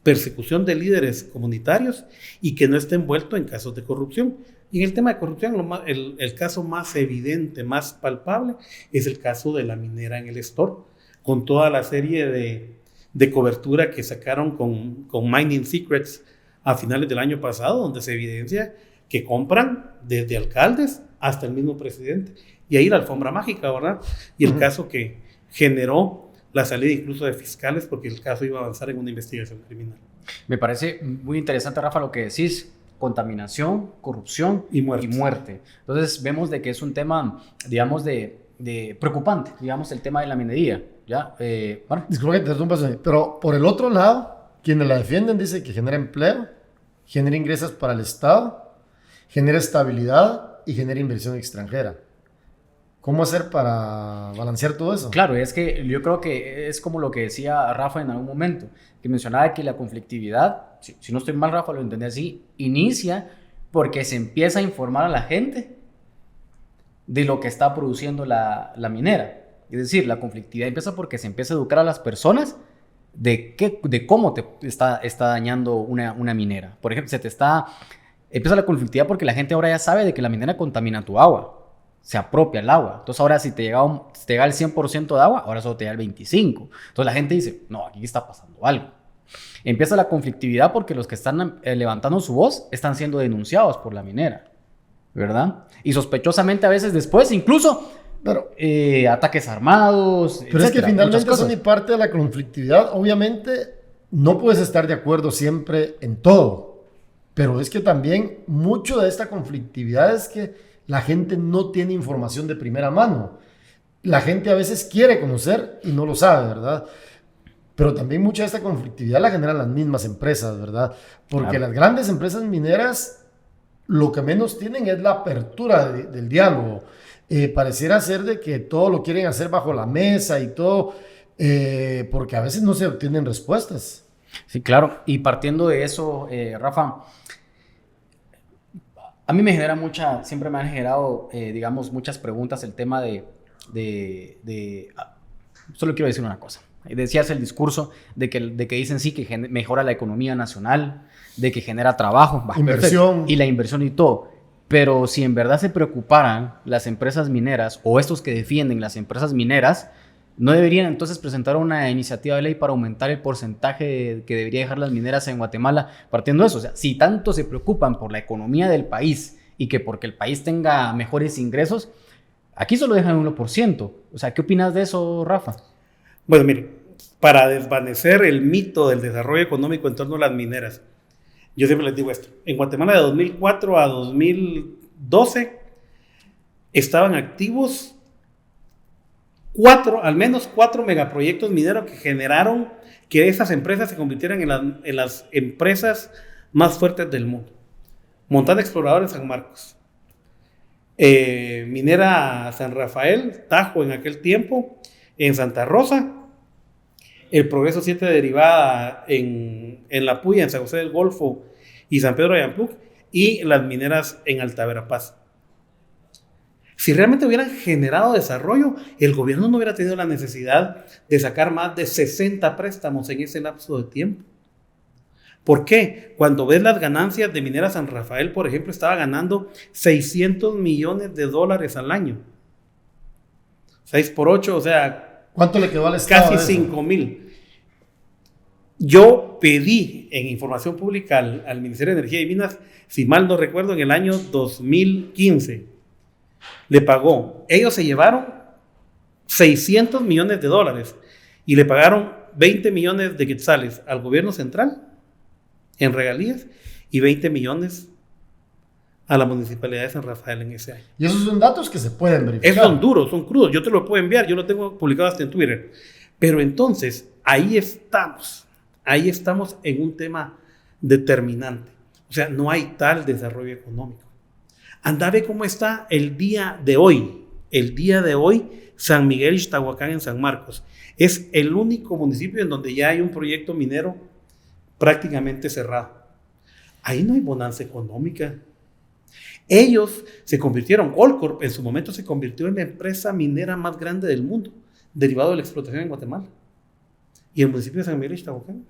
persecución de líderes comunitarios y que no esté envuelto en casos de corrupción. Y en el tema de corrupción, el caso más evidente, más palpable, es el caso de la minera en el Estor, con toda la serie de cobertura que sacaron con Mining Secrets a finales del año pasado, donde se evidencia que compran desde alcaldes hasta el mismo presidente. Y ahí la alfombra mágica, ¿verdad? Y el caso que generó la salida incluso de fiscales, porque el caso iba a avanzar en una investigación criminal. Me parece muy interesante, Rafa, lo que decís. Contaminación, corrupción y muerte. Entonces vemos de que es un tema, digamos, de preocupante, digamos, el tema de la minería. ¿Ya? Bueno. Disculpa que te interrumpa, pero por el otro lado, quienes la defienden dicen que genera empleo, genera ingresos para el Estado, genera estabilidad y genera inversión extranjera. ¿Cómo hacer para balancear todo eso? Claro, es que yo creo que es como lo que decía Rafa en algún momento, que mencionaba que la conflictividad, si no estoy mal, Rafa, lo entendí así, inicia porque se empieza a informar a la gente de lo que está produciendo la minera. Es decir, la conflictividad empieza porque se empieza a educar a las personas de cómo te está dañando una minera. Por ejemplo, empieza la conflictividad porque la gente ahora ya sabe de que la minera contamina tu agua, se apropia el agua. Entonces ahora si te llega el 100% de agua, ahora solo te llega el 25%. Entonces la gente dice, no, aquí está pasando algo. Empieza la conflictividad porque los que están levantando su voz están siendo denunciados por la minera, ¿verdad? Y sospechosamente a veces después incluso ataques armados, pero etcétera, es que finalmente son y parte de la conflictividad. Obviamente no puedes estar de acuerdo siempre en todo, pero es que también mucho de esta conflictividad es que la gente no tiene información de primera mano. La gente a veces quiere conocer y no lo sabe, ¿verdad? Pero también mucha de esta conflictividad la generan las mismas empresas, ¿verdad? Porque las grandes empresas mineras lo que menos tienen es la apertura del diálogo. Pareciera ser de que todo lo quieren hacer bajo la mesa y todo, porque a veces no se obtienen respuestas. Sí, claro. Y partiendo de eso, Rafa, a mí siempre me han generado, digamos, muchas preguntas el tema solo quiero decir una cosa. Decías el discurso de que dicen sí, que mejora la economía nacional, de que genera trabajo, inversión. Perfecto, y la inversión y todo. Pero si en verdad se preocuparan las empresas mineras o estos que defienden las empresas mineras, ¿no deberían entonces presentar una iniciativa de ley para aumentar el porcentaje que debería dejar las mineras en Guatemala partiendo de eso? O sea, si tanto se preocupan por la economía del país y que porque el país tenga mejores ingresos, aquí solo dejan un 1%. O sea, ¿qué opinas de eso, Rafa? Bueno, mire, para desvanecer el mito del desarrollo económico en torno a las mineras. Yo siempre les digo esto. En Guatemala de 2004 a 2012 estaban activos al menos cuatro megaproyectos mineros que generaron que esas empresas se convirtieran en las empresas más fuertes del mundo. Montana Explorador en San Marcos, Minera San Rafael, Tajo en aquel tiempo, en Santa Rosa, el Progreso 7 Derivada en La Puya, en San José del Golfo y San Pedro de Ayampuc, y las mineras en Alta Verapaz. Si realmente hubieran generado desarrollo, el gobierno no hubiera tenido la necesidad de sacar más de 60 préstamos en ese lapso de tiempo. ¿Por qué? Cuando ves las ganancias de Minera San Rafael, por ejemplo, estaba ganando $600 millones al año. 6 por 8, o sea... ¿Cuánto le quedó al Estado? Casi 5,000. Yo pedí en información pública al Ministerio de Energía y Minas, si mal no recuerdo, en el año 2015, le pagó. Ellos se llevaron $600 millones y le pagaron 20 millones de quetzales al gobierno central en regalías y 20 millones a la Municipalidad de San Rafael en ese año. Y esos son datos que se pueden verificar. Esos son duros, son crudos. Yo te lo puedo enviar, yo lo tengo publicado hasta en Twitter. Pero entonces, ahí estamos en un tema determinante. O sea, no hay tal desarrollo económico. Anda a ver cómo está el día de hoy. El día de hoy, San Miguel Ixtahuacán en San Marcos. Es el único municipio en donde ya hay un proyecto minero prácticamente cerrado. Ahí no hay bonanza económica. Ellos se convirtieron, Goldcorp en su momento se convirtió en la empresa minera más grande del mundo, derivado de la explotación en Guatemala. Y el municipio de San Miguel Ixtahuacán.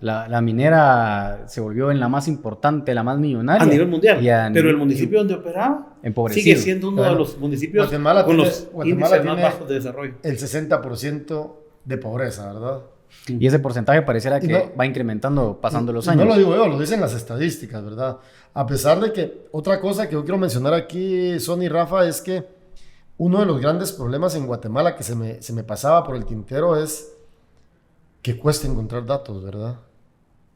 La minera se volvió en la más importante, la más millonaria. A nivel mundial. Pero el municipio donde operaba sigue siendo uno de los municipios con los índices más bajos de desarrollo. El 60% de pobreza, ¿verdad? Y ese porcentaje pareciera que va incrementando pasando los años. No lo digo yo, lo dicen las estadísticas, ¿verdad? A pesar de que otra cosa que yo quiero mencionar aquí, Sonny y Rafa, es que uno de los grandes problemas en Guatemala que se me pasaba por el tintero es que cuesta encontrar datos, ¿verdad?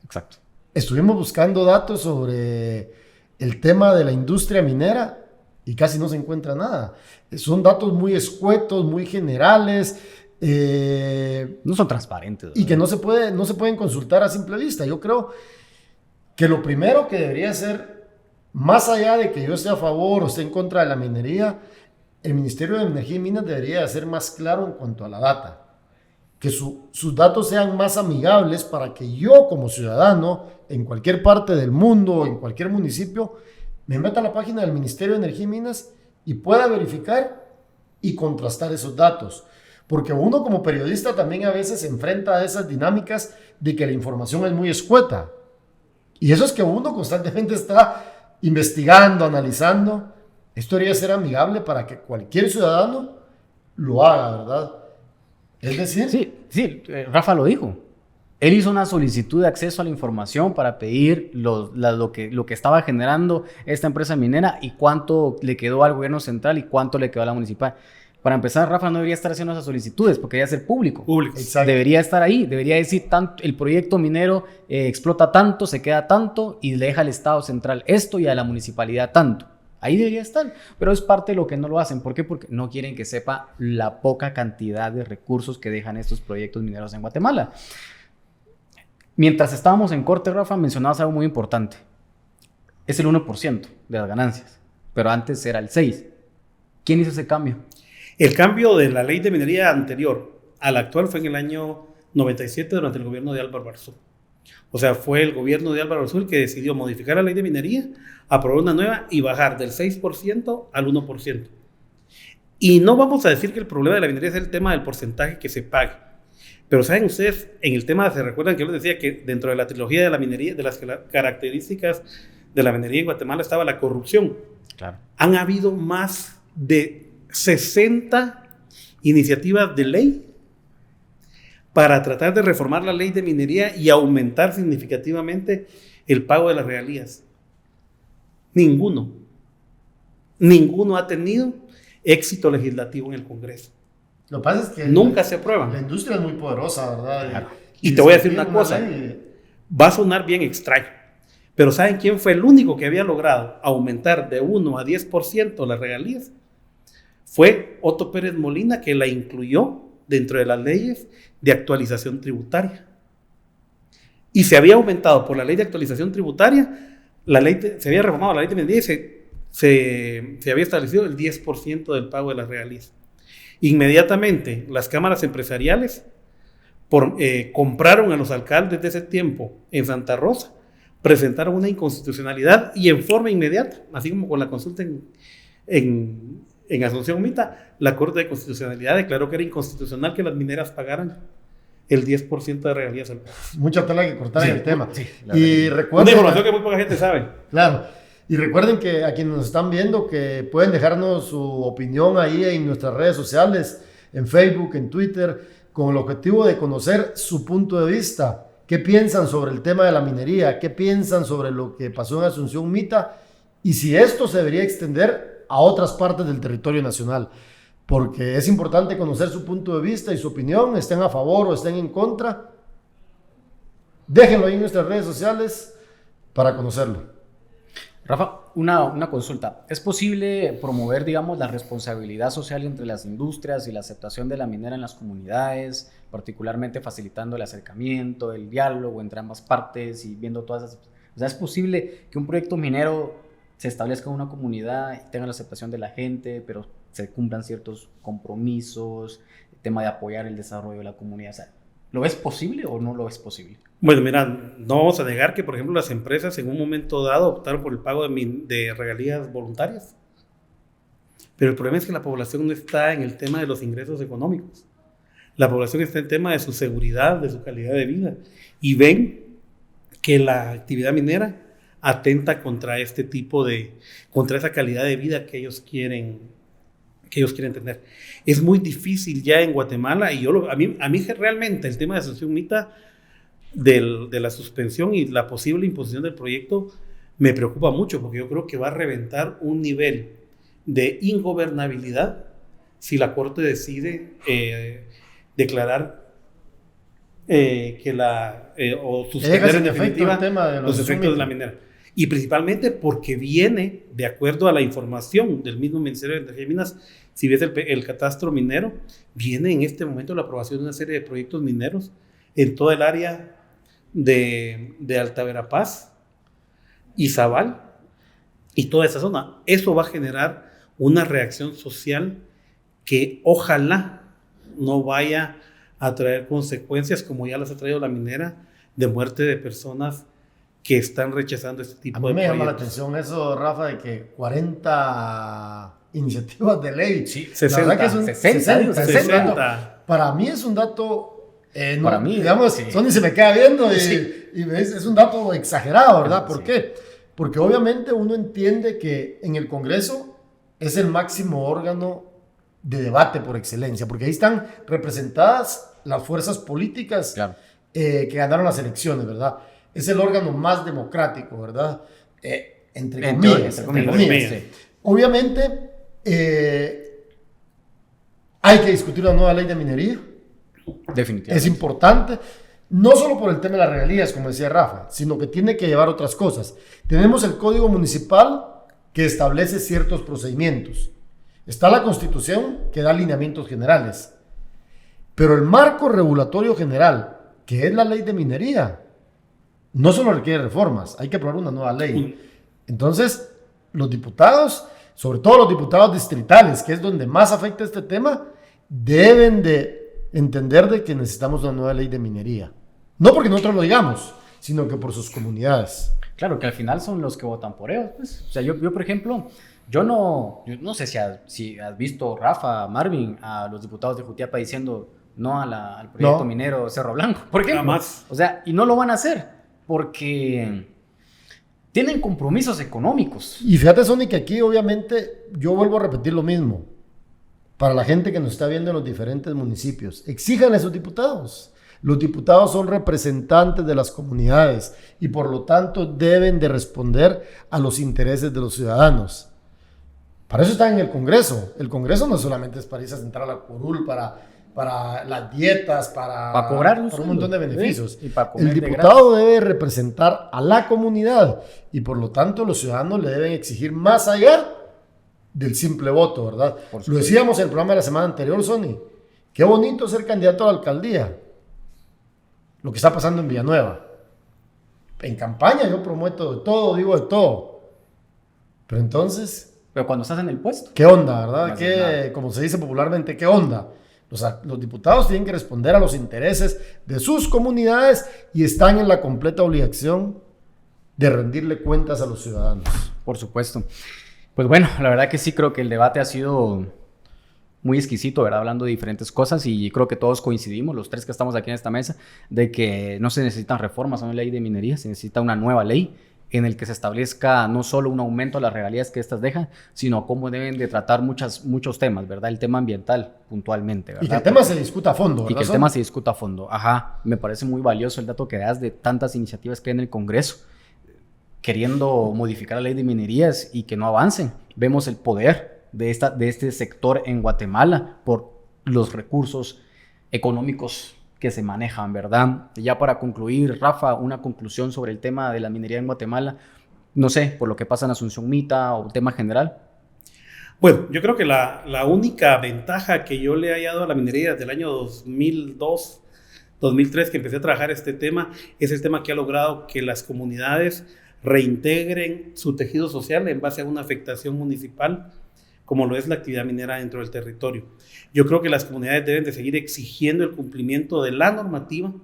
Exacto. Estuvimos buscando datos sobre el tema de la industria minera y casi no se encuentra nada. Son datos muy escuetos, muy generales. No son transparentes, ¿verdad? Y que no se pueden consultar a simple vista. Yo creo que lo primero que debería ser, más allá de que yo esté a favor o esté en contra de la minería, el Ministerio de Energía y Minas debería ser más claro en cuanto a la data. Que sus datos sean más amigables para que yo como ciudadano, en cualquier parte del mundo, en cualquier municipio, me meta a la página del Ministerio de Energía y Minas y pueda verificar y contrastar esos datos. Porque uno como periodista también a veces se enfrenta a esas dinámicas de que la información es muy escueta. Y eso es que uno constantemente está investigando, analizando. Esto debería ser amigable para que cualquier ciudadano lo haga, ¿verdad? Es decir... Sí, Rafa lo dijo. Él hizo una solicitud de acceso a la información para pedir lo que estaba generando esta empresa minera y cuánto le quedó al gobierno central y cuánto le quedó a la municipal. Para empezar, Rafa no debería estar haciendo esas solicitudes porque debería ser público. Exacto. Debería estar ahí, debería decir tanto, el proyecto minero explota tanto, se queda tanto y le deja al Estado central esto y a la municipalidad tanto. Ahí debería estar, pero es parte de lo que no lo hacen. ¿Por qué? Porque no quieren que sepa la poca cantidad de recursos que dejan estos proyectos mineros en Guatemala. Mientras estábamos en corte, Rafa, mencionabas algo muy importante. Es el 1% de las ganancias, pero antes era el 6%. ¿Quién hizo ese cambio? El cambio de la ley de minería anterior a la actual fue en el año 97 durante el gobierno de Álvaro Arzú. O sea, fue el gobierno de Álvaro Arzú el que decidió modificar la ley de minería, aprobar una nueva y bajar del 6% al 1%. Y no vamos a decir que el problema de la minería es el tema del porcentaje que se pague. Pero saben ustedes, en el tema, se recuerdan que yo les decía que dentro de la trilogía de la minería, de las características de la minería en Guatemala estaba la corrupción. Claro. Han habido más de 60 iniciativas de ley para tratar de reformar la ley de minería y aumentar significativamente el pago de las regalías. Ninguno ha tenido éxito legislativo en el Congreso. Lo que pasa es que nunca se aprueban. La industria es muy poderosa, ¿verdad? Claro. Y te voy a decir una cosa, va a sonar bien extraño, pero ¿saben quién fue el único que había logrado aumentar de 1 a 10% las regalías? Fue Otto Pérez Molina, que la incluyó dentro de las leyes de actualización tributaria. Y se había aumentado por la ley de actualización tributaria, se había reformado la ley de minería y se había establecido el 10% del pago de las regalías. Inmediatamente las cámaras empresariales compraron a los alcaldes de ese tiempo en Santa Rosa, presentaron una inconstitucionalidad y en forma inmediata, así como con la consulta en Asunción Mita, la Corte de Constitucionalidad declaró que era inconstitucional que las mineras pagaran el 10% de regalías. Mucha tela que cortar en el tema. Sí, y recuerden, una información que muy poca gente sabe. Claro. Y recuerden que a quienes nos están viendo que pueden dejarnos su opinión ahí en nuestras redes sociales, en Facebook, en Twitter, con el objetivo de conocer su punto de vista. ¿Qué piensan sobre el tema de la minería? ¿Qué piensan sobre lo que pasó en Asunción Mita? Y si esto se debería extender a otras partes del territorio nacional. Porque es importante conocer su punto de vista y su opinión, estén a favor o estén en contra. Déjenlo ahí en nuestras redes sociales para conocerlo. Rafa, una consulta. ¿Es posible promover, digamos, la responsabilidad social entre las industrias y la aceptación de la minera en las comunidades, particularmente facilitando el acercamiento, el diálogo entre ambas partes y viendo todas esas... O sea, ¿es posible que un proyecto minero se establezca en una comunidad y tenga la aceptación de la gente, pero se cumplan ciertos compromisos, el tema de apoyar el desarrollo de la comunidad? O sea, ¿lo ves posible o no lo ves posible? Bueno, mira, no vamos a negar que, por ejemplo, las empresas en un momento dado optaron por el pago de regalías voluntarias. Pero el problema es que la población no está en el tema de los ingresos económicos. La población está en el tema de su seguridad, de su calidad de vida. Y ven que la actividad minera atenta contra contra esa calidad de vida que ellos quieren tener. Es muy difícil ya en Guatemala, y a mí realmente el tema de Asunción Mita, de la suspensión y la posible imposición del proyecto, me preocupa mucho, porque yo creo que va a reventar un nivel de ingobernabilidad si la Corte decide declarar o suspender en definitiva los efectos de la minera. Y principalmente porque viene, de acuerdo a la información del mismo Ministerio de Energía y Minas, si ves el catastro minero, viene en este momento la aprobación de una serie de proyectos mineros en toda el área de Alta Verapaz, Izabal y toda esa zona. Eso va a generar una reacción social que ojalá no vaya a traer consecuencias como ya las ha traído la minera, de muerte de personas que están rechazando este tipo de proyectos. A mí me llama la atención eso, Rafa, de que 40 iniciativas de ley. Sí, 60. Para mí es un dato, para mí, digamos, sí. Sonny se me queda viendo y, Sí. y es un dato exagerado, ¿verdad? ¿Por Sí. qué? Porque obviamente uno entiende que en el Congreso es el máximo órgano de debate por excelencia, porque ahí están representadas las fuerzas políticas, Claro, que ganaron las elecciones, ¿verdad? Es el órgano más democrático, ¿verdad? Entre comillas. sí. Obviamente, hay que discutir una nueva ley de minería. definitivamente. Es importante, no solo por el tema de las regalías, como decía Rafa, sino que tiene que llevar otras cosas. Tenemos el Código Municipal que establece ciertos procedimientos. Está la Constitución que da lineamientos generales. Pero el marco regulatorio general, que es la ley de minería, no solo requiere reformas, hay que aprobar una nueva ley. Entonces, los diputados, sobre todo los diputados distritales, que es donde más afecta este tema, deben de entender de que necesitamos una nueva ley de minería. No porque nosotros lo digamos, sino que por sus comunidades. Claro, que al final son los que votan por ellos, pues. O sea, yo por ejemplo, yo no sé si has visto, Rafa, Marvin, a los diputados de Jutiapa diciendo no al proyecto minero Cerro Blanco, por ejemplo. Jamás. O sea, y no lo van a hacer porque tienen compromisos económicos. Y fíjate, Sonny, que aquí obviamente yo vuelvo a repetir lo mismo. Para la gente que nos está viendo en los diferentes municipios, exijan a sus diputados. Los diputados son representantes de las comunidades y por lo tanto deben de responder a los intereses de los ciudadanos. Para eso está en el Congreso. El Congreso no solamente es para irse a sentar a la curul, para las dietas, para cobrar un montón de beneficios. ¿Sí? Y para comer el de diputado debe representar a la comunidad y por lo tanto los ciudadanos le deben exigir más allá del simple voto, ¿verdad? Lo decíamos en el programa de la semana anterior, Sonny. Qué bonito ser candidato a la alcaldía. Lo que está pasando en Villanueva. En campaña yo prometo de todo, digo de todo. Pero entonces... Pero cuando estás en el puesto. ¿Qué onda, verdad? No haces nada. Como se dice popularmente, ¿qué onda? Los diputados tienen que responder a los intereses de sus comunidades y están en la completa obligación de rendirle cuentas a los ciudadanos. Por supuesto. Pues bueno, la verdad que sí creo que el debate ha sido muy exquisito, ¿verdad? Hablando de diferentes cosas y creo que todos coincidimos, los tres que estamos aquí en esta mesa, de que no se necesitan reformas a una ley de minería, se necesita una nueva ley en el que se establezca no solo un aumento a las regalías que estas dejan, sino cómo deben de tratar muchos temas, ¿verdad? El tema ambiental puntualmente, ¿verdad? Y que el tema se discuta a fondo, ¿verdad? Y que el tema se discuta a fondo. Ajá, me parece muy valioso el dato que das de tantas iniciativas que hay en el Congreso queriendo modificar la ley de minerías y que no avancen. Vemos el poder de este sector en Guatemala por los recursos económicos que se manejan, ¿verdad? Ya para concluir, Rafa, una conclusión sobre el tema de la minería en Guatemala, no sé, por lo que pasa en Asunción Mita o el tema general. Bueno, yo creo que la única ventaja que yo le haya dado a la minería desde el año 2002, 2003, que empecé a trabajar este tema, es el tema que ha logrado que las comunidades reintegren su tejido social en base a una afectación municipal, como lo es la actividad minera dentro del territorio. Yo creo que las comunidades deben de seguir exigiendo el cumplimiento de la normativa,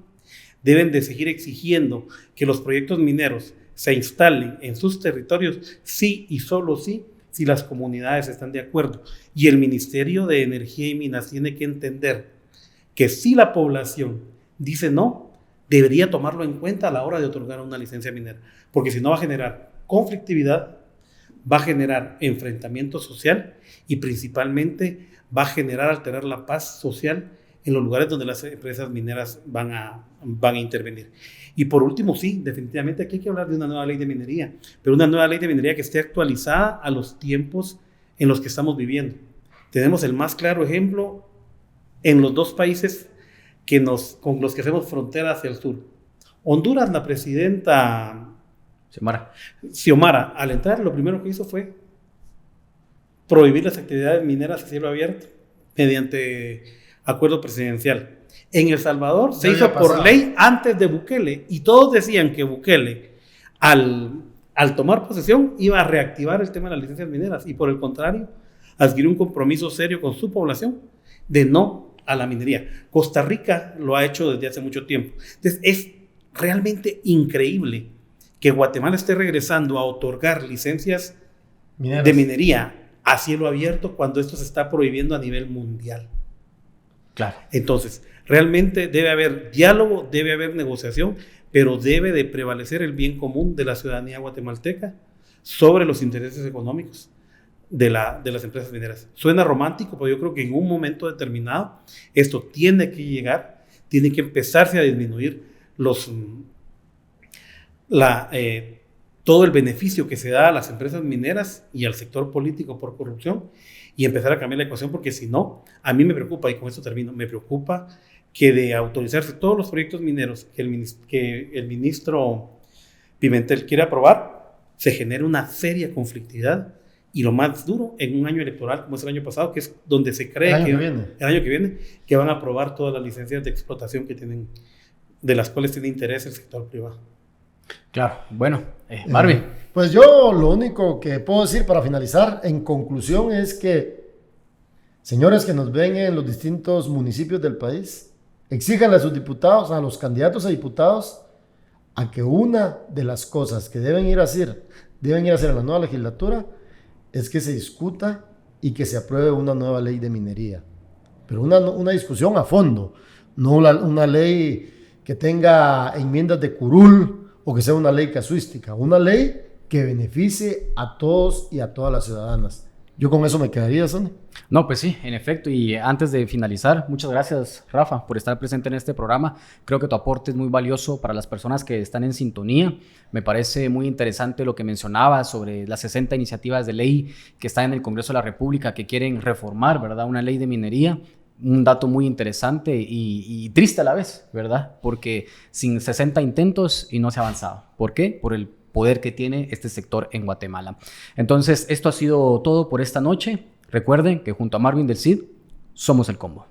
deben de seguir exigiendo que los proyectos mineros se instalen en sus territorios, sí y solo sí, si las comunidades están de acuerdo. Y el Ministerio de Energía y Minas tiene que entender que si la población dice no, debería tomarlo en cuenta a la hora de otorgar una licencia minera, porque si no va a generar conflictividad, va a generar enfrentamiento social y principalmente va a alterar la paz social en los lugares donde las empresas mineras van a intervenir. Y por último, sí, definitivamente aquí hay que hablar de una nueva ley de minería, pero una nueva ley de minería que esté actualizada a los tiempos en los que estamos viviendo. Tenemos el más claro ejemplo en los dos países con los que hacemos frontera hacia el sur. Honduras, la presidenta Xiomara, al entrar, lo primero que hizo fue prohibir las actividades mineras a cielo abierto mediante acuerdo presidencial. En El Salvador se hizo por ley antes de Bukele y todos decían que Bukele, al tomar posesión, iba a reactivar el tema de las licencias mineras y por el contrario, adquirió un compromiso serio con su población de no a la minería. Costa Rica lo ha hecho desde hace mucho tiempo. Entonces, es realmente increíble que Guatemala esté regresando a otorgar licencias de minería a cielo abierto cuando esto se está prohibiendo a nivel mundial. Claro. Entonces, realmente debe haber diálogo, debe haber negociación, pero debe de prevalecer el bien común de la ciudadanía guatemalteca sobre los intereses económicos de las empresas mineras. Suena romántico, pero yo creo que en un momento determinado esto tiene que llegar, tiene que empezarse a disminuir todo el beneficio que se da a las empresas mineras y al sector político por corrupción y empezar a cambiar la ecuación, porque si no, a mí me preocupa, y con esto termino, me preocupa que de autorizarse todos los proyectos mineros que el ministro Pimentel quiere aprobar, se genere una seria conflictividad y lo más duro en un año electoral como es el año pasado, que es donde se cree el año que viene, que van a aprobar todas las licencias de explotación que tienen, de las cuales tiene interés el sector privado. Claro, bueno, Marvin. Pues yo lo único que puedo decir para finalizar, en conclusión, es que, señores que nos ven en los distintos municipios del país, exíjanle a sus diputados, a los candidatos a diputados, a que una de las cosas que deben ir a hacer en la nueva legislatura es que se discuta y que se apruebe una nueva ley de minería. Pero una discusión a fondo, no una ley que tenga enmiendas de curul o que sea una ley casuística, una ley que beneficie a todos y a todas las ciudadanas. Yo con eso me quedaría, Sonny. No, pues sí, en efecto. Y antes de finalizar, muchas gracias, Rafa, por estar presente en este programa. Creo que tu aporte es muy valioso para las personas que están en sintonía. Me parece muy interesante lo que mencionabas sobre las 60 iniciativas de ley que están en el Congreso de la República que quieren reformar, ¿verdad? Una ley de minería. Un dato muy interesante y triste a la vez, ¿verdad? Porque sin 60 intentos y no se ha avanzado. ¿Por qué? Por el poder que tiene este sector en Guatemala. Entonces, esto ha sido todo por esta noche. Recuerden que junto a Marvin del Cid, somos el combo.